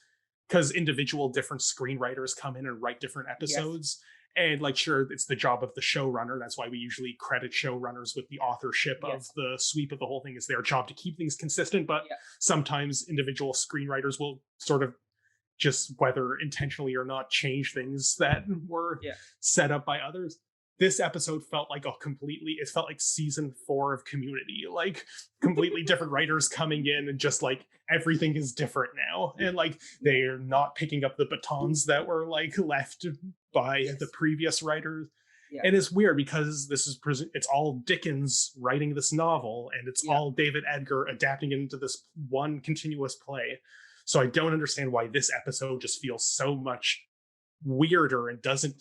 individual different screenwriters come in and write different episodes. And like, sure, it's the job of the showrunner. That's why we usually credit showrunners with the authorship of the sweep of the whole thing. It's their job to keep things consistent. But sometimes individual screenwriters will sort of just, whether intentionally or not, change things that were set up by others. This episode felt like it felt like season 4 of Community, like completely different writers coming in and just like everything is different now. And like, they're not picking up the batons that were like left by the previous writers. Yeah. And it's weird because it's all Dickens writing this novel, and it's all David Edgar adapting it into this one continuous play. So I don't understand why this episode just feels so much weirder and doesn't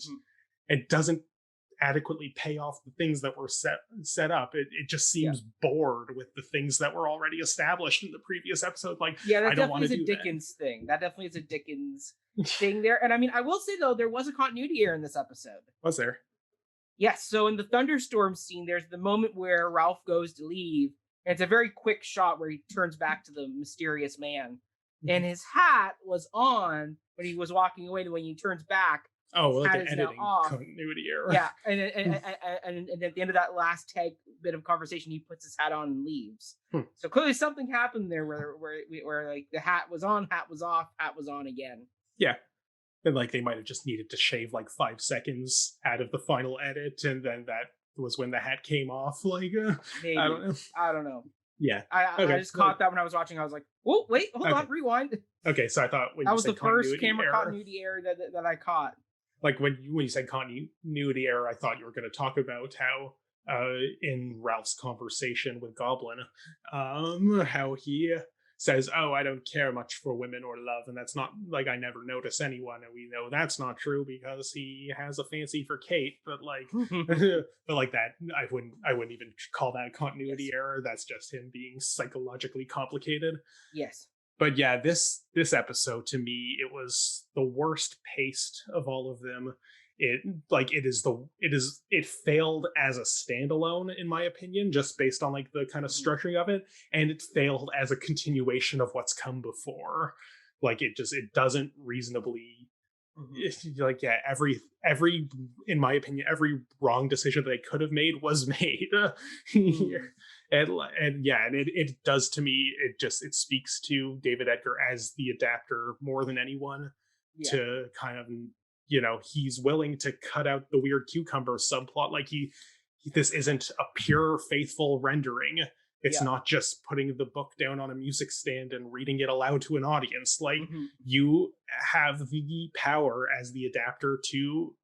adequately pay off the things that were set up. It just seems bored with the things that were already established in the previous episode. Like, that definitely is a Dickens thing. That definitely is a Dickens thing there. And I mean, I will say though, there was a continuity error in this episode. Was there? Yes. So in the thunderstorm scene, there's the moment where Ralph goes to leave, and it's a very quick shot where he turns back to the mysterious man. And his hat was on when he was walking away. When he turns back, like an editing continuity error. Yeah, and at the end of that last bit of conversation, he puts his hat on and leaves. So clearly something happened there where like the hat was on, hat was off, hat was on again. Yeah, and like they might have just needed to shave like 5 seconds out of the final edit, and then that was when the hat came off. Like, maybe. I don't know. Yeah, I just caught that when I was watching. I was like, "Oh, wait, hold on, rewind." Okay, so I thought that was the first camera continuity error that I caught. Like when you said continuity error, I thought you were going to talk about how in Ralph's conversation with Goblin, how he says, "Oh, I don't care much for women or love," and that's not like, I never notice anyone, and we know that's not true because he has a fancy for Kate. But like, but like that, I wouldn't even call that a continuity error. That's just him being psychologically complicated. Yes. But yeah, this episode, to me, it was the worst paced of all of them. It failed as a standalone, in my opinion, just based on like the kind of structuring of it, and it failed as a continuation of what's come before. Like, it doesn't reasonably, every in my opinion, every wrong decision that they could have made was made. And it does to me. It speaks to David Edgar as the adapter more than anyone, to kind of, he's willing to cut out the weird cucumber subplot. Like this isn't a pure faithful rendering. It's not just putting the book down on a music stand and reading it aloud to an audience. Like, you have the power as the adapter to,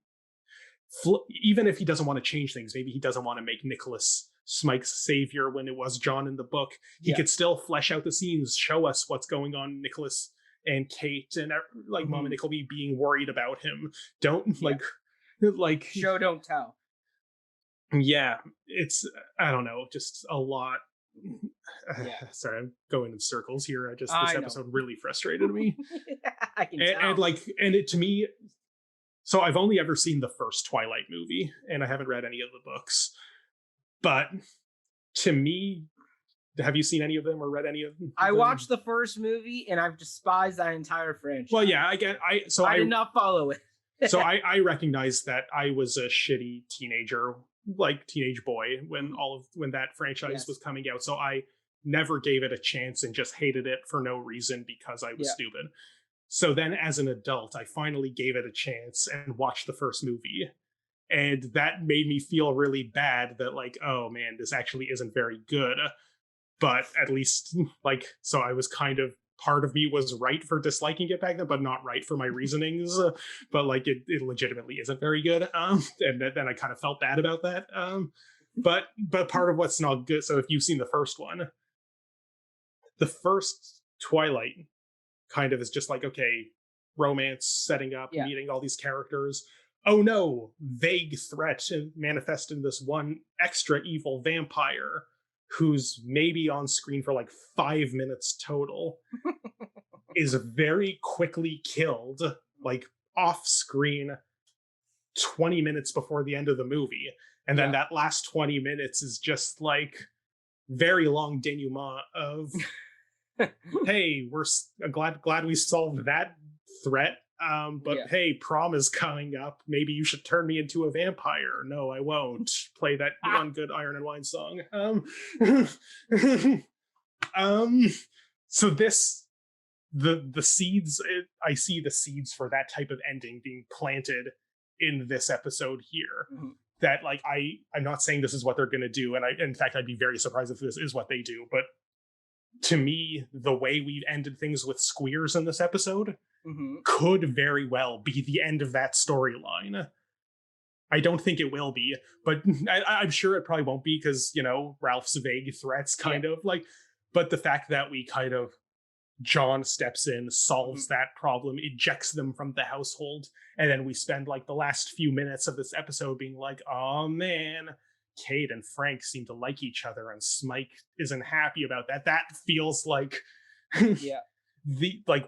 even if he doesn't want to change things, maybe he doesn't want to make Nicholas Smike's savior when it was John in the book, he could still flesh out the scenes, show us what's going on, Nicholas and Kate and like Mom and Nickleby being worried about him. Don't like show don't tell. Yeah, it's, I don't know, just a lot. Sorry, I'm going in circles here. This episode really frustrated me. I can tell. And it, to me, so I've only ever seen the first Twilight movie, and I haven't read any of the books. But to me, have you seen any of them or read any of them? I watched the first movie, and I've despised that entire franchise. Well, yeah, I did not follow it. So I recognize that I was a shitty teenager, like teenage boy, when that franchise was coming out. So I never gave it a chance and just hated it for no reason because I was stupid. So then as an adult, I finally gave it a chance and watched the first movie. And that made me feel really bad that, like, oh man, this actually isn't very good. But at least, like, so I was kind of, part of me was right for disliking it back then, but not right for my reasonings. But like, it legitimately isn't very good. And then I kind of felt bad about that. But part of what's not good, so if you've seen the first one, the first Twilight kind of is just like, okay, romance, setting up, meeting all these characters. Oh no, vague threat manifest in this one extra evil vampire who's maybe on screen for like 5 minutes total, is very quickly killed, like off screen, 20 minutes before the end of the movie. And then that last 20 minutes is just like very long denouement of, hey, we're glad we solved that threat. But hey, prom is coming up. Maybe you should turn me into a vampire. No, I won't. Play that one good Iron and Wine song. So this, the seeds, I see the seeds for that type of ending being planted in this episode here. That, like, I'm not saying this is what they're going to do, and in fact, I'd be very surprised if this is what they do. But to me, the way we've ended things with Squeers in this episode could very well be the end of that storyline. I don't think it will be, but I'm sure it probably won't be, because, Ralph's vague threats kind of like, but the fact that we kind of, John steps in, solves that problem, ejects them from the household, and then we spend like the last few minutes of this episode being like, oh man, Kate and Frank seem to like each other and Smike isn't happy about that. That feels like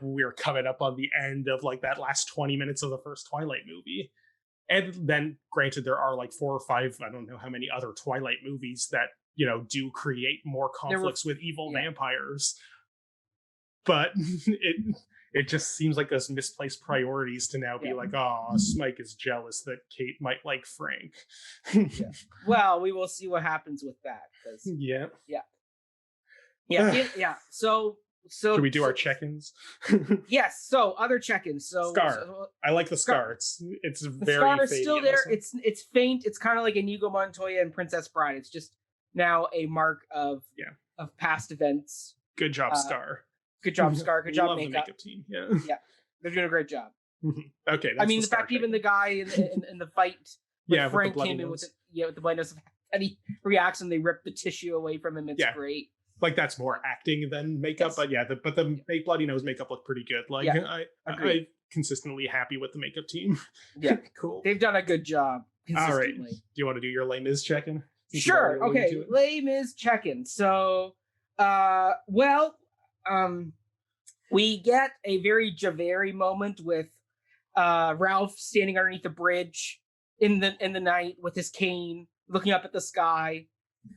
we're coming up on the end of like that last 20 minutes of the first Twilight movie. And then granted, there are like 4 or 5, I don't know how many other Twilight movies that, do create more conflicts with evil vampires. But it just seems like those misplaced priorities to now be like, oh, Smike is jealous that Kate might like Frank. Well, we will see what happens with that. So should we do our check-ins? Yes. So other check-ins. Scar. I like the Scar. It's the very Scar is still there. It's faint. It's kind of like Inigo Montoya and Princess Bride. It's just now a mark of past events. Good job, Scar. Good job, Scar. Good job, makeup team. Yeah, they're doing a great job. Okay, I mean, the fact even the guy in the fight, Frank came in with the blood nose, and he reacts and they rip the tissue away from him. It's great. Like, that's more acting than makeup, but the make bloody nose makeup looked pretty good. Like, I'm consistently happy with the makeup team. Yeah, cool. They've done a good job. All right. Do you want to do your Les Mis check-in? Sure. Okay. Les Mis check-in. So, we get a very Javert moment with Ralph standing underneath the bridge in the night with his cane, looking up at the sky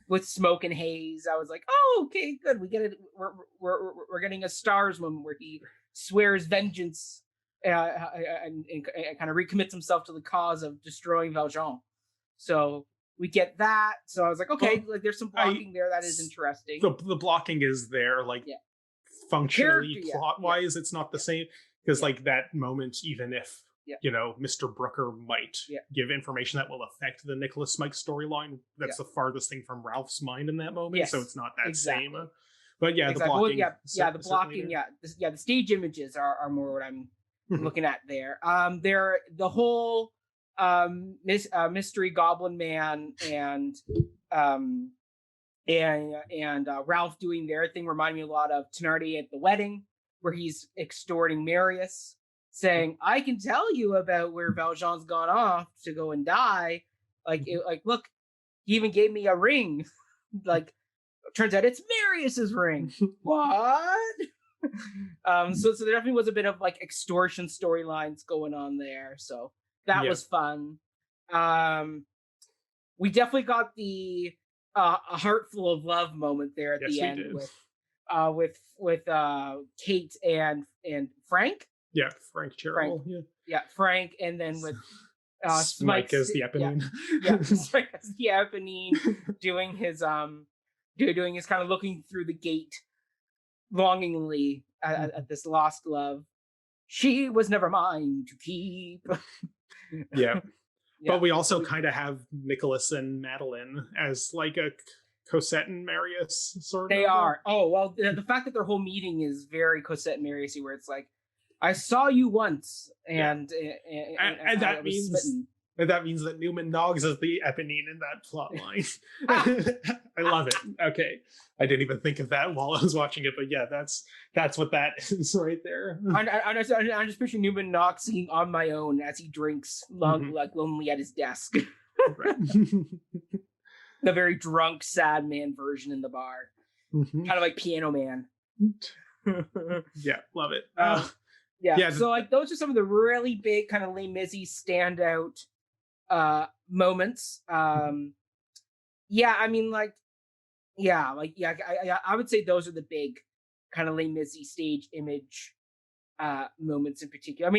with smoke and haze. I was like, oh, okay, good. We get it. We're getting a Stars moment where he swears vengeance and kind of recommits himself to the cause of destroying Valjean. So we get that. So I was like, okay, like there's some blocking there that is interesting. The blocking is there, like functionally, plot wise, it's not the same because like that moment, even if you know Mr. Brooker might give information that will affect the Nicholas Smike storyline, that's the farthest thing from Ralph's mind in that moment. So it's not that same. But the blocking, the blocking, the stage images are more what I'm looking at there. There the whole mystery goblin man and Ralph doing their thing reminded me a lot of Thenardier at the wedding, where he's extorting Marius, saying, "I can tell you about where Valjean's gone off to go and die. Like, look, he even gave me a ring. Like, turns out it's Marius's ring." What? So there definitely was a bit of like extortion storylines going on there. So that was fun. We definitely got the a heart full of love moment there at the end with Kate and Frank. Yeah, Frank Cheryl. Frank, and then with Smike as the Eponine. Smike as the Eponine, doing his kind of looking through the gate longingly at this lost love. She was never mine to keep. But we also kind of have Nicholas and Madeline as like a Cosette and Marius sort of. They are. Oh, well, the fact that their whole meeting is very Cosette and Marius-y, where it's like, I saw you once, and that means smitten. That means that Newman Noggs is the Eponine in that plot line. I love it. Okay. I didn't even think of that while I was watching it, but that's what that is right there. I'm just picturing Newman Noggs singing On My Own as he drinks like lonely at his desk. The very drunk, sad man version in the bar. Kind of like Piano Man. Love it. So like those are some of the really big kind of Les Mis standout moments. I would say those are the big kind of Les Mis stage image moments in particular.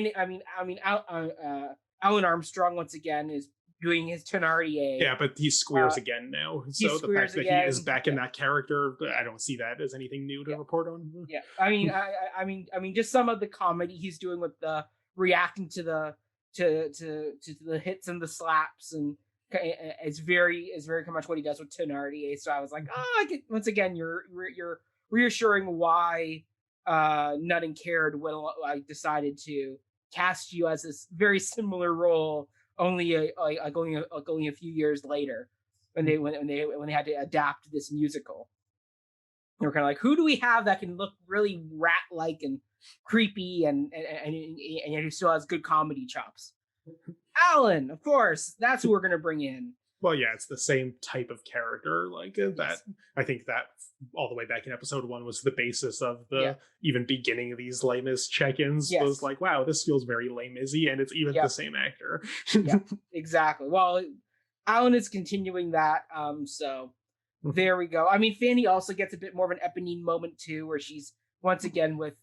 Alan Armstrong once again is doing his Thenardier. Yeah, but he squares again now. So the fact that he is back in that character, I don't see that as anything new to report on. Yeah, I mean, just some of the comedy he's doing with the reacting to the hits and the slaps, and it's very much what he does with Thenardier. So I was like, once again, you're reassuring why Nunn and Caird decided to cast you as this very similar role. Only a few years later, when they had to adapt this musical, they were kind of like, who do we have that can look really rat-like and creepy and who still has good comedy chops? Alan, of course, that's who we're gonna bring in. Well, yeah, it's the same type of character, like that. I think that all the way back in episode 1 was the basis of the even beginning of these Les Mis check-ins. Was like, wow, this feels very Les Mis-y, and it's even the same actor. Exactly. Well, Alan is continuing that. So there we go. I mean, Fanny also gets a bit more of an Eponine moment too, where she's once again with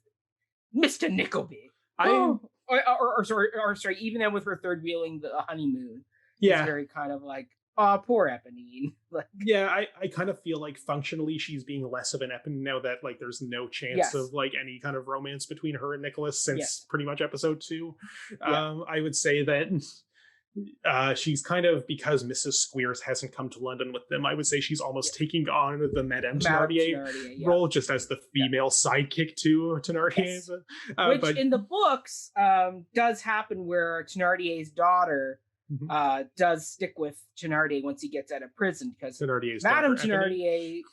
Mr. Nickleby. Sorry, even then with her third wheeling the honeymoon. It's very kind of like, poor Eponine. Like, I kind of feel like functionally she's being less of an Eponine now that like there's no chance of like any kind of romance between her and Nicholas since pretty much episode 2. I would say that she's kind of, because Mrs. Squeers hasn't come to London with them, I would say she's almost taking on the Madame Thenardier role, just as the female sidekick to Thenardier. Which in the books does happen, where Thenardier's daughter does stick with Thenardier once he gets out of prison, because Madame Thenardier,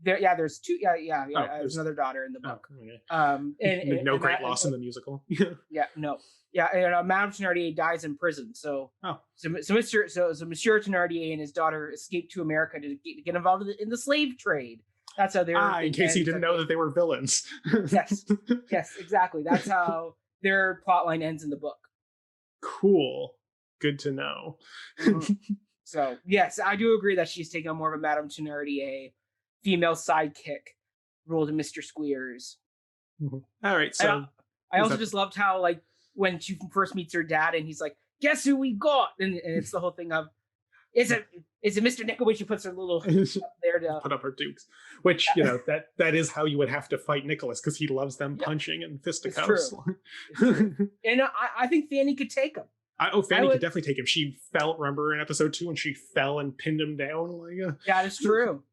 there's two, there's another daughter in the book. And no great loss in the musical. Madame Thenardier dies in prison, so Monsieur Thenardier and his daughter escaped to America to get involved in the slave trade. That's how they're. In case you didn't know that they were villains. yes, exactly. That's how their plotline ends in the book. Cool. Good to know. So yes, I do agree that she's taking on more of a Madame Thenardier female sidekick role to Mr. Squeers. All right, so I also just loved how, like, when she first meets her dad and he's like, guess who we got, and it's the whole thing of, Is it Mr. Nickleby? She puts her little up there to put up her dukes, which that is how you would have to fight Nicholas, because he loves them punching and fisticuffs. It's true. And I think Fanny could take him. Fanny could definitely take him. She fell. Remember in episode 2 when she fell and pinned him down? That is true.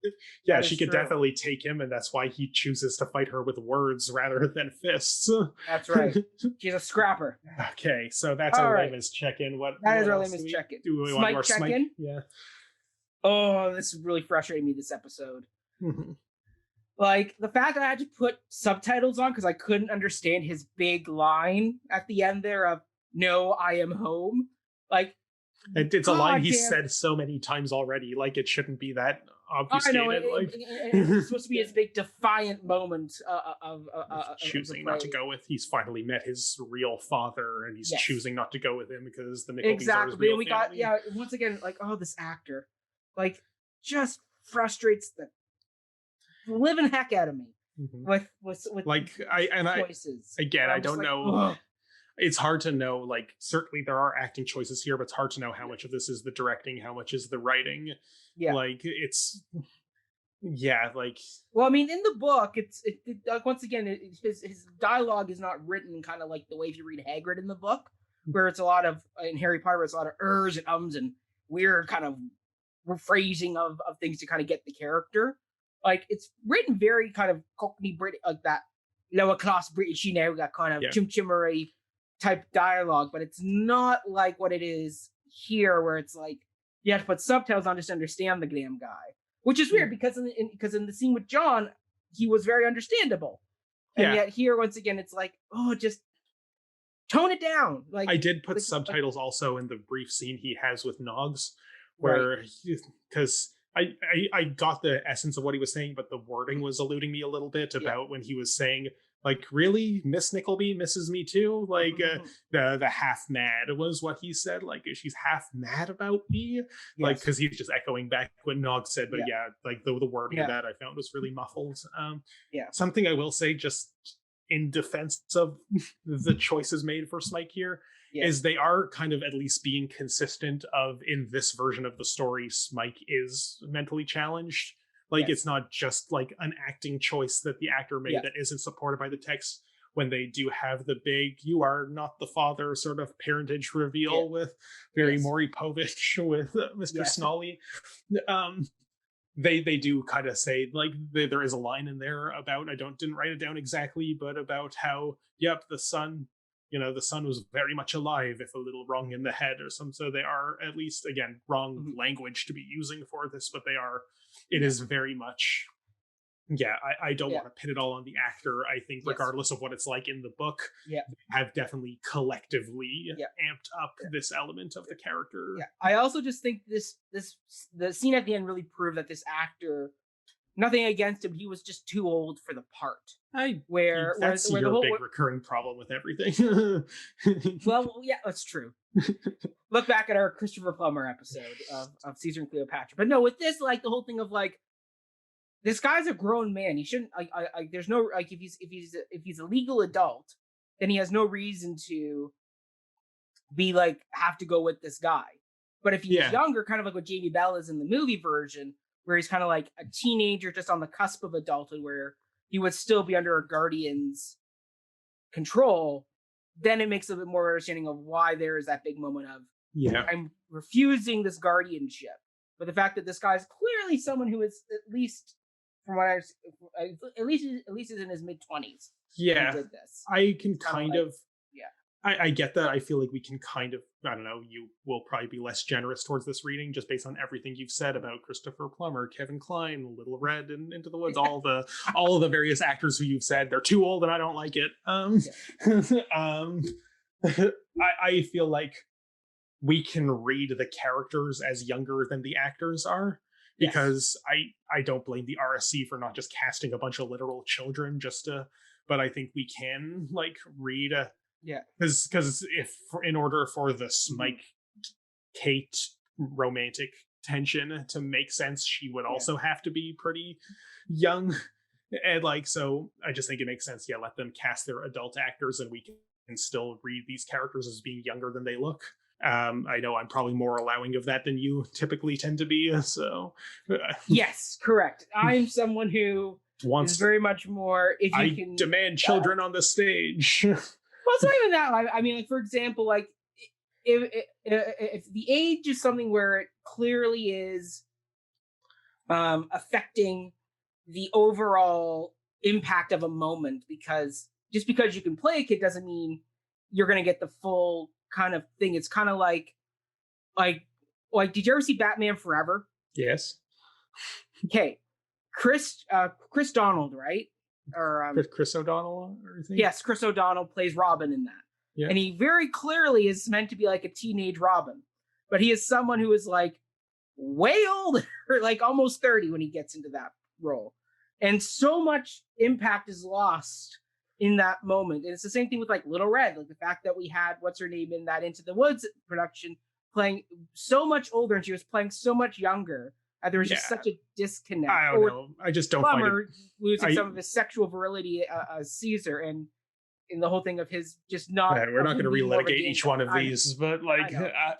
Yeah, she could definitely take him, and that's why he chooses to fight her with words rather than fists. That's right. She's a scrapper. Okay, so that's our latest check-in. That is our latest check-in. Do we want more check-in? Yeah. Oh, this is really frustrating me this episode. Like the fact that I had to put subtitles on because I couldn't understand his big line at the end there of "No, I am home." Like it's a line he said so many times already. Like it shouldn't be that obfuscated. I know. It's supposed to be his big defiant moment of choosing not to go with. He's finally met his real father, and he's choosing not to go with him because the Nicklebys are his real family. Once again, like, oh, this actor, like, just frustrates the living heck out of me with like choices. I don't know. Ugh. It's hard to know. Like, certainly there are acting choices here, but it's hard to know how much of this is the directing, how much is the writing. Yeah, like it's like. Well, I mean, in the book, it's like, once again, his dialogue is not written kind of like the way if you read Hagrid in the book, where it's a lot of in Harry Potter, it's a lot of ers and ums and weird kind of rephrasing of things to kind of get the character. Like, it's written very kind of Cockney British, like that lower class British, that kind of chimchimery type dialogue, but it's not like what it is here, where it's like you have to put subtitles on just to understand the damn guy, which is weird because in the scene with John, he was very understandable, and yet here, once again, it's like, oh, just tone it down. Like, I did put subtitles also in the brief scene he has with Noggs, where because I got the essence of what he was saying, but the wording was eluding me a little bit about when he was saying, like, really, Miss Nickleby misses me too? Like, the half mad was what he said. Like, she's half mad about me? Like, because he's just echoing back what Nog said. But like, the wording of that I found was really muffled. Something I will say, just in defense of the choices made for Smike here, is they are kind of at least being consistent of, in this version of the story, Smike is mentally challenged. Like, it's not just like an acting choice that the actor made that isn't supported by the text, when they do have the big "you are not the father" sort of parentage reveal with very Maury Povich with Mr. Snolly. They do kind of say, like, there is a line in there about, didn't write it down exactly, but about how, the son, the son was very much alive, if a little wrong in the head or something. So they are, at least, again, wrong language to be using for this, but they are, it is very much, I don't want to pin it all on the actor. I think regardless of what it's like in the book, they have definitely collectively amped up this element of the character. I also just think the scene at the end really proved that this actor, nothing against him, he was just too old for the part. That's your big recurring problem with everything. Well, yeah, that's true. Look back at our Christopher Plummer episode of Caesar and Cleopatra. But no, with this, like, the whole thing of, like, this guy's a grown man. He shouldn't. There's no, like, if he's a legal adult, then he has no reason to be like have to go with this guy. But if he's younger, kind of like what Jamie Bell is in the movie version, where he's kind of like a teenager just on the cusp of adulthood, where he would still be under a guardian's control, then it makes a bit more understanding of why there is that big moment of, I'm refusing this guardianship. But the fact that this guy is clearly someone who is, at least from what at least is in his mid-20s. Yeah, did this. I can kind of. I get that. I feel like we can kind of, I don't know, you will probably be less generous towards this reading just based on everything you've said about Christopher Plummer, Kevin Kline, Little Red, and Into the Woods, all of the various actors who you've said they're too old and I don't like it. I feel like we can read the characters as younger than the actors are, because I don't blame the RSC for not just casting a bunch of literal children but I think we can, like, read because if in order for the Smike Kate romantic tension to make sense, she would also have to be pretty young, and like, so I just think it makes sense. Let them cast their adult actors, and we can still read these characters as being younger than they look. I know I'm probably more allowing of that than you typically tend to be. So, Yes, correct. I'm someone who is very much more. If you can demand children on the stage. Well, it's not even that. I mean, like, for example, like if the age is something where it clearly is affecting the overall impact of a moment, because just because you can play a kid doesn't mean you're going to get the full kind of thing. It's kind of like did you ever see Batman Forever? Yes. Okay, Chris Donald, right? Or Chris O'Donnell, or anything? Yes, Chris O'Donnell plays Robin in that. Yeah. And he very clearly is meant to be like a teenage Robin, but he is someone who is like way older, like almost 30 when he gets into that role. And so much impact is lost in that moment. And it's the same thing with like Little Red, like the fact that we had what's her name in that Into the Woods production playing so much older and she was playing so much younger. There was just such a disconnect. I don't know. I just don't find it. Losing some of his sexual virility as Caesar, and in the whole thing of his just not. We're not going to relitigate each one of these, but like, I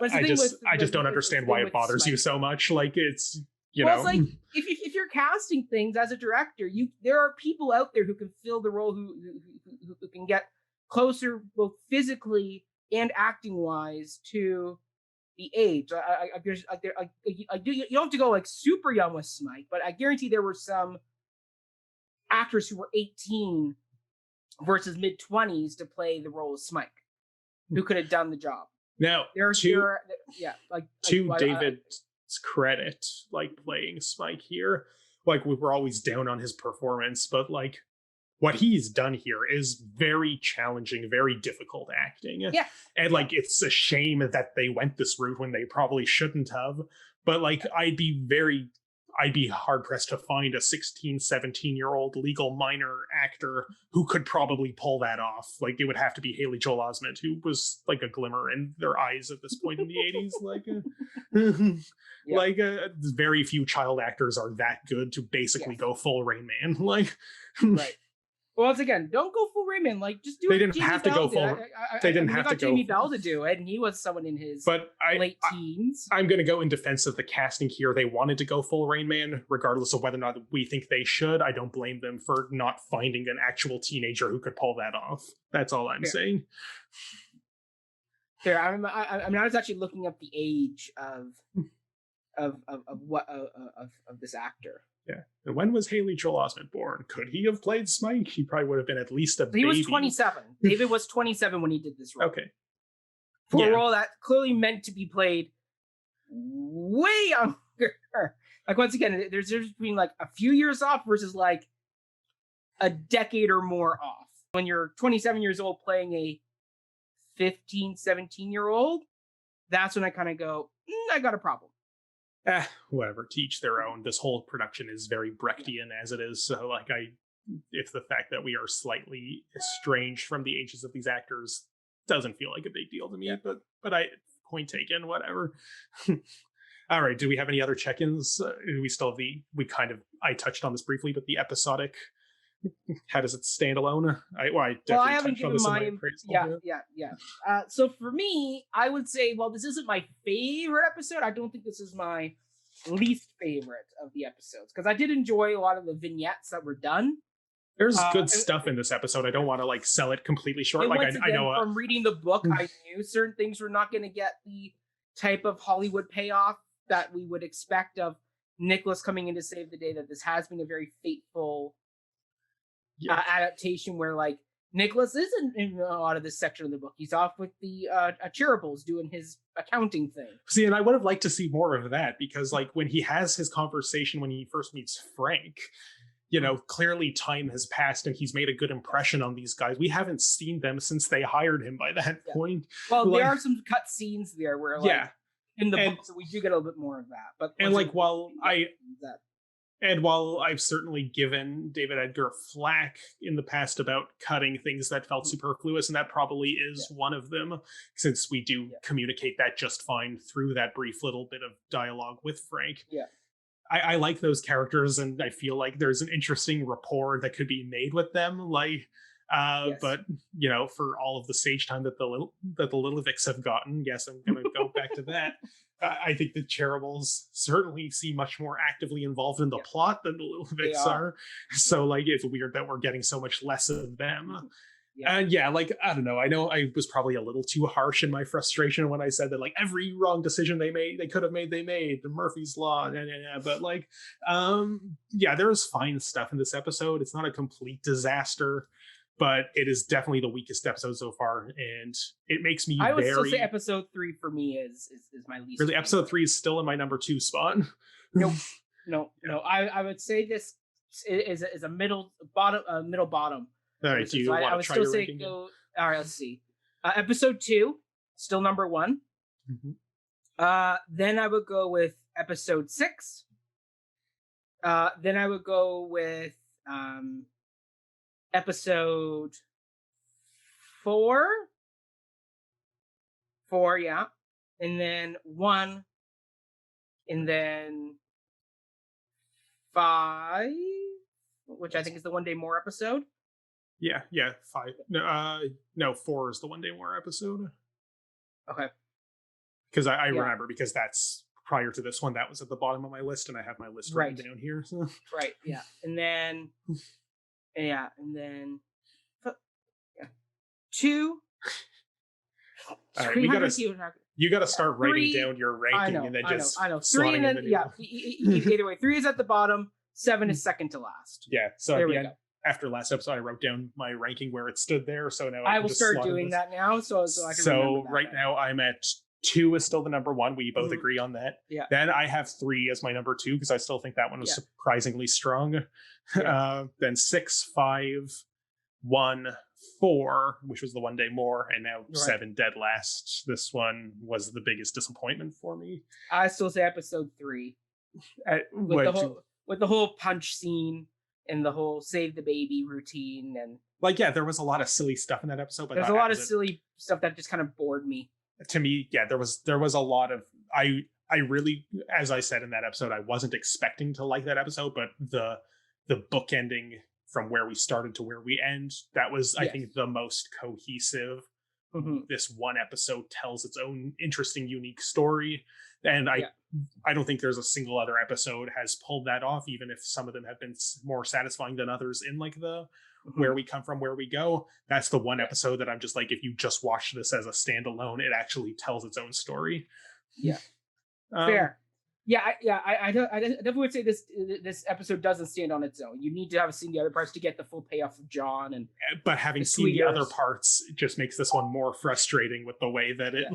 just don't understand why it bothers you so much. Like, it's it's like if you're casting things as a director, there are people out there who can fill the role who can get closer both physically and acting wise to the age. You don't have to go like super young with Smike, but I guarantee there were some actors who were 18 versus mid-20s to play the role of Smike, who could have done the job. Now, to David's credit, like playing Smike here, like we were always down on his performance, but like what he's done here is very challenging, very difficult acting. Yeah. And like, it's a shame that they went this route when they probably shouldn't have. But like, I'd be hard pressed to find a 16, 17-year-old legal minor actor who could probably pull that off. Like, it would have to be Haley Joel Osment, who was like a glimmer in their eyes at this point in the 80s. Like, very few child actors are that good to basically go full Rain Man. Like, right. Well, once again, don't go full Raymond. Like, just do it. They didn't have to go full. They didn't have to go. Jamie Bell to do it, and he was someone in his late teens. I'm going to go in defense of the casting here. They wanted to go full Rain Man, regardless of whether or not we think they should. I don't blame them for not finding an actual teenager who could pull that off. That's all I'm saying. There, I mean, I was actually looking up the age of this actor. Yeah. And when was Haley Joel Osment born? Could he have played Smike? He probably would have been at least a baby. He was 27. David was 27 when he did this role. Okay. For a role that clearly meant to be played way younger. Like, once again, there's between like a few years off versus like a decade or more off. When you're 27 years old playing a 15, 17-year-old, that's when I kind of go, I got a problem. Whatever, to each their own. This whole production is very Brechtian as it is, so like if the fact that we are slightly estranged from the ages of these actors doesn't feel like a big deal to me, but I point taken, whatever. All right, do we have any other check-ins? We still have I touched on this briefly, but the episodic, how does it stand alone? I haven't given my appraisal. So for me, I would say, well, this isn't my favorite episode. I don't think this is my least favorite of the episodes, because I did enjoy a lot of the vignettes that were done. There's good stuff in this episode. I don't want to like sell it completely short. Like, I know from reading the book, I knew certain things were not going to get the type of Hollywood payoff that we would expect of Nicholas coming in to save the day. That this has been a very fateful adaptation where like Nicholas isn't in a lot of this section of the book. He's off with the Cheerables doing his accounting thing. See, and I would have liked to see more of that, because like when he has his conversation when he first meets Frank, you know, clearly time has passed and he's made a good impression on these guys. We haven't seen them since they hired him by that point. Well, there are some cut scenes there where like in the book, so we do get a little bit more of that. But while I've certainly given David Edgar flack in the past about cutting things that felt superfluous, and that probably is one of them, since we do communicate that just fine through that brief little bit of dialogue with Frank. I like those characters, and I feel like there's an interesting rapport that could be made with them. Like, Yes. But for all of the stage time that the Littlevics have gotten, yes, I'm going to go back to that. I think the Cherubles certainly seem much more actively involved in the plot than the Littlevics are. So, like, it's weird that we're getting so much less of them. And I don't know. I know I was probably a little too harsh in my frustration when I said that, like, every wrong decision they could have made, they made. The Murphy's Law, but like, there is fine stuff in this episode. It's not a complete disaster, but it is definitely the weakest episode so far, and it makes me. I would still say episode 3 for me is my least. Really, episode 3 is still in my number 2 spot. No. I would say this is a middle bottom. All right, do you want to try your ranking? All right, let's see. Episode 2, still number 1. Mm-hmm. Then I would go with episode 6. Then I would go with episode 4. 4, yeah. And then 1. And then 5, which I think is the One Day More episode. Yeah, 5. No, 4 is the One Day More episode. Okay. Because I remember, because that's prior to this one, that was at the bottom of my list, and I have my list written down here. So. Right, yeah. And then 2. All right, you gotta start writing down your ranking, and then just I know. 3, and then either way, 3 is at the bottom, 7 is second to last. Yeah. So there we go. After last episode, I wrote down my ranking where it stood there. So now I will start doing that now. So I can remember that. Right now I'm at 2 is still the number 1. We both agree on that. Yeah. Then I have 3 as my number 2 because I still think that one was surprisingly strong. Yeah. Then 6, 5, 1, 4, which was the One Day More, and now 7 dead last. This one was the biggest disappointment for me. I still say episode 3 with the whole punch scene and the whole save the baby routine, and there was a lot of silly stuff in that episode. But there's a lot of silly stuff that just kind of bored me. To me, there was a lot of I really, as I said in that episode, I wasn't expecting to like that episode, but the book ending from where we started to where we end, that was I think the most cohesive. Mm-hmm. This one episode tells its own interesting, unique story, and I don't think there's a single other episode has pulled that off, even if some of them have been more satisfying than others in like the where we come from, where we go. That's the one episode that I'm just like, if you just watch this as a standalone, it actually tells its own story. Yeah. Fair. I definitely would say this episode doesn't stand on its own. You need to have seen the other parts to get the full payoff of John, but having seen the other parts, it just makes this one more frustrating with the way that it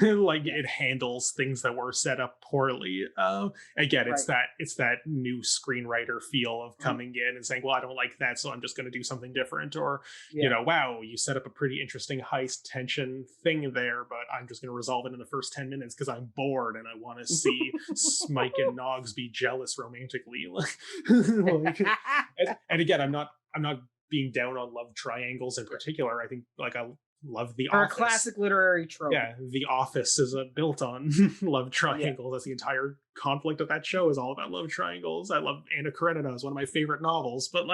it handles things that were set up poorly. Again, it's that new screenwriter feel of coming in and saying, well, I don't like that, so I'm just going to do something different, or wow, you set up a pretty interesting high tension thing there, but I'm just going to resolve it in the first 10 minutes because I'm bored and I want to see Smike and Noggs be jealous romantically. And again, I'm not being down on love triangles in particular. I think I love The Office. A classic literary trope. Yeah, The Office is built on love triangles. That's the entire conflict of that show is all about love triangles. I love Anna Karenina. It's one of my favorite novels, but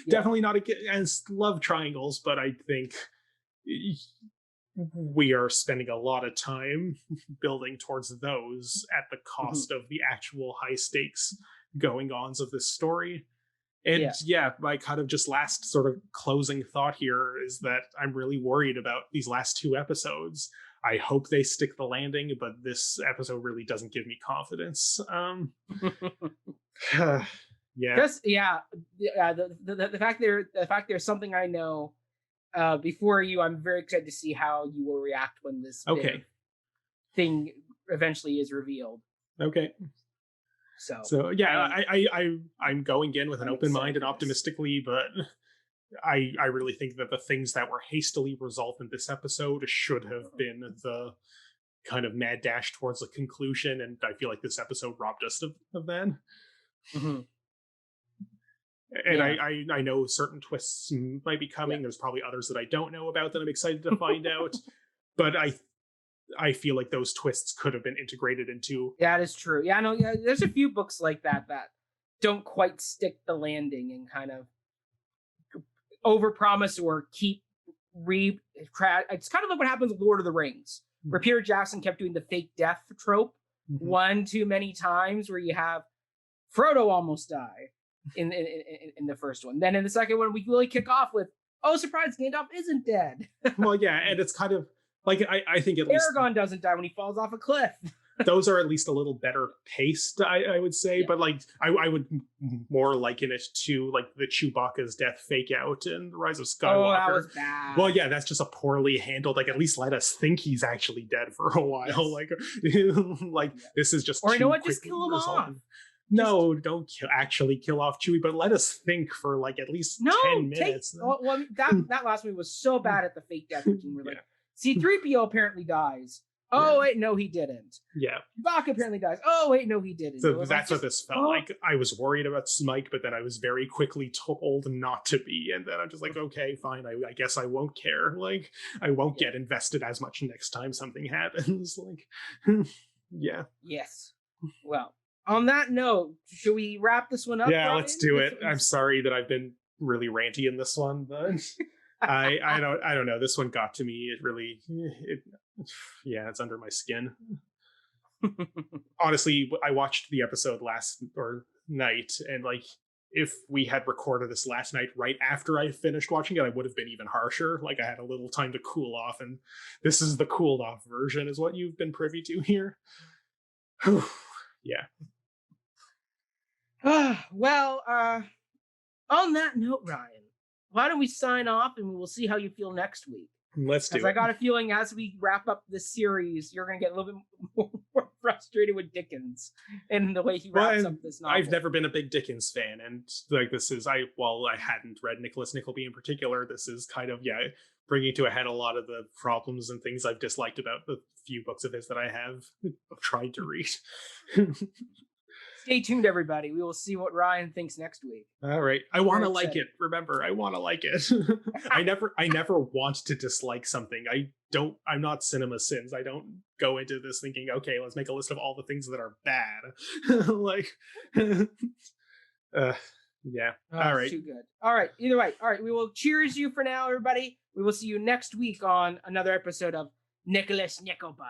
definitely not as love triangles. But I think we are spending a lot of time building towards those at the cost of the actual high stakes going ons of this story. And my kind of just last sort of closing thought here is that I'm really worried about these last 2 episodes. I hope they stick the landing, but this episode really doesn't give me confidence. The fact there's something I know before you, I'm very excited to see how you will react when this thing eventually is revealed. Okay. So I'm going in with an open mind and optimistically, but I really think that the things that were hastily resolved in this episode should have been the kind of mad dash towards the conclusion, and I feel like this episode robbed us of that. Mm-hmm. And I know certain twists might be coming. There's probably others that I don't know about that I'm excited to find out. But I feel like those twists could have been integrated into. That is true. Yeah, no, there's a few books like that don't quite stick the landing and kind of overpromise or keep it's kind of like what happens with Lord of the Rings, where Peter Jackson kept doing the fake death trope one too many times, where you have Frodo almost die in the first one. Then in the second one, we really kick off with, oh, surprise, Gandalf isn't dead. Well, yeah, and it's kind of like I think at least Aragorn doesn't die when he falls off a cliff. those are at least a little better paced, I would say. But like I would more liken it to like the Chewbacca's death fake out in The Rise of Skywalker. Oh, that was bad. Well, yeah, that's just a poorly handled. Like, at least let us think he's actually dead for a while. Yes. Like this is just. Or you know what? Just kill him off. No, don't actually kill off Chewie, but let us think for like at least 10 minutes. That last movie was so bad at the fake death routine. We're like, C-3PO apparently dies. Oh, wait, no, he didn't. Yeah. Chewbacca apparently dies. Oh, wait, no, he didn't. So that's what this felt like. I was worried about Smike, but then I was very quickly told not to be. And then I'm just like, okay, fine. I guess I won't care. Like, I won't get invested as much next time something happens. Like, yeah. Yes. Well, on that note, should we wrap this one up? Yeah, Ryan? let's do it. I'm sorry that I've been really ranty in this one, but I don't know. This one got to me. It's under my skin. Honestly, I watched the episode last night, and like, if we had recorded this last night right after I finished watching it, I would have been even harsher. Like, I had a little time to cool off, and this is the cooled off version, is what you've been privy to here. Yeah. Well, on that note, Ryan, why don't we sign off and we will see how you feel next week? Let's do it. I got a feeling as we wrap up this series, you're going to get a little bit more frustrated with Dickens and the way he wraps up this novel. I've never been a big Dickens fan, and like this is, I hadn't read Nicholas Nickleby in particular. This is kind of, bringing to a head a lot of the problems and things I've disliked about the few books of his that I have tried to read. Stay tuned, everybody. We will see what Ryan thinks next week. All right. I want to like it. Remember, I want to like it. I never want to dislike something. I'm not Cinema Sins. I don't go into this thinking, okay, let's make a list of all the things that are bad. Like, yeah. All right. Too good. All right. Either way. All right. We will cheers you for now, everybody. We will see you next week on another episode of Nicholas Nickleby.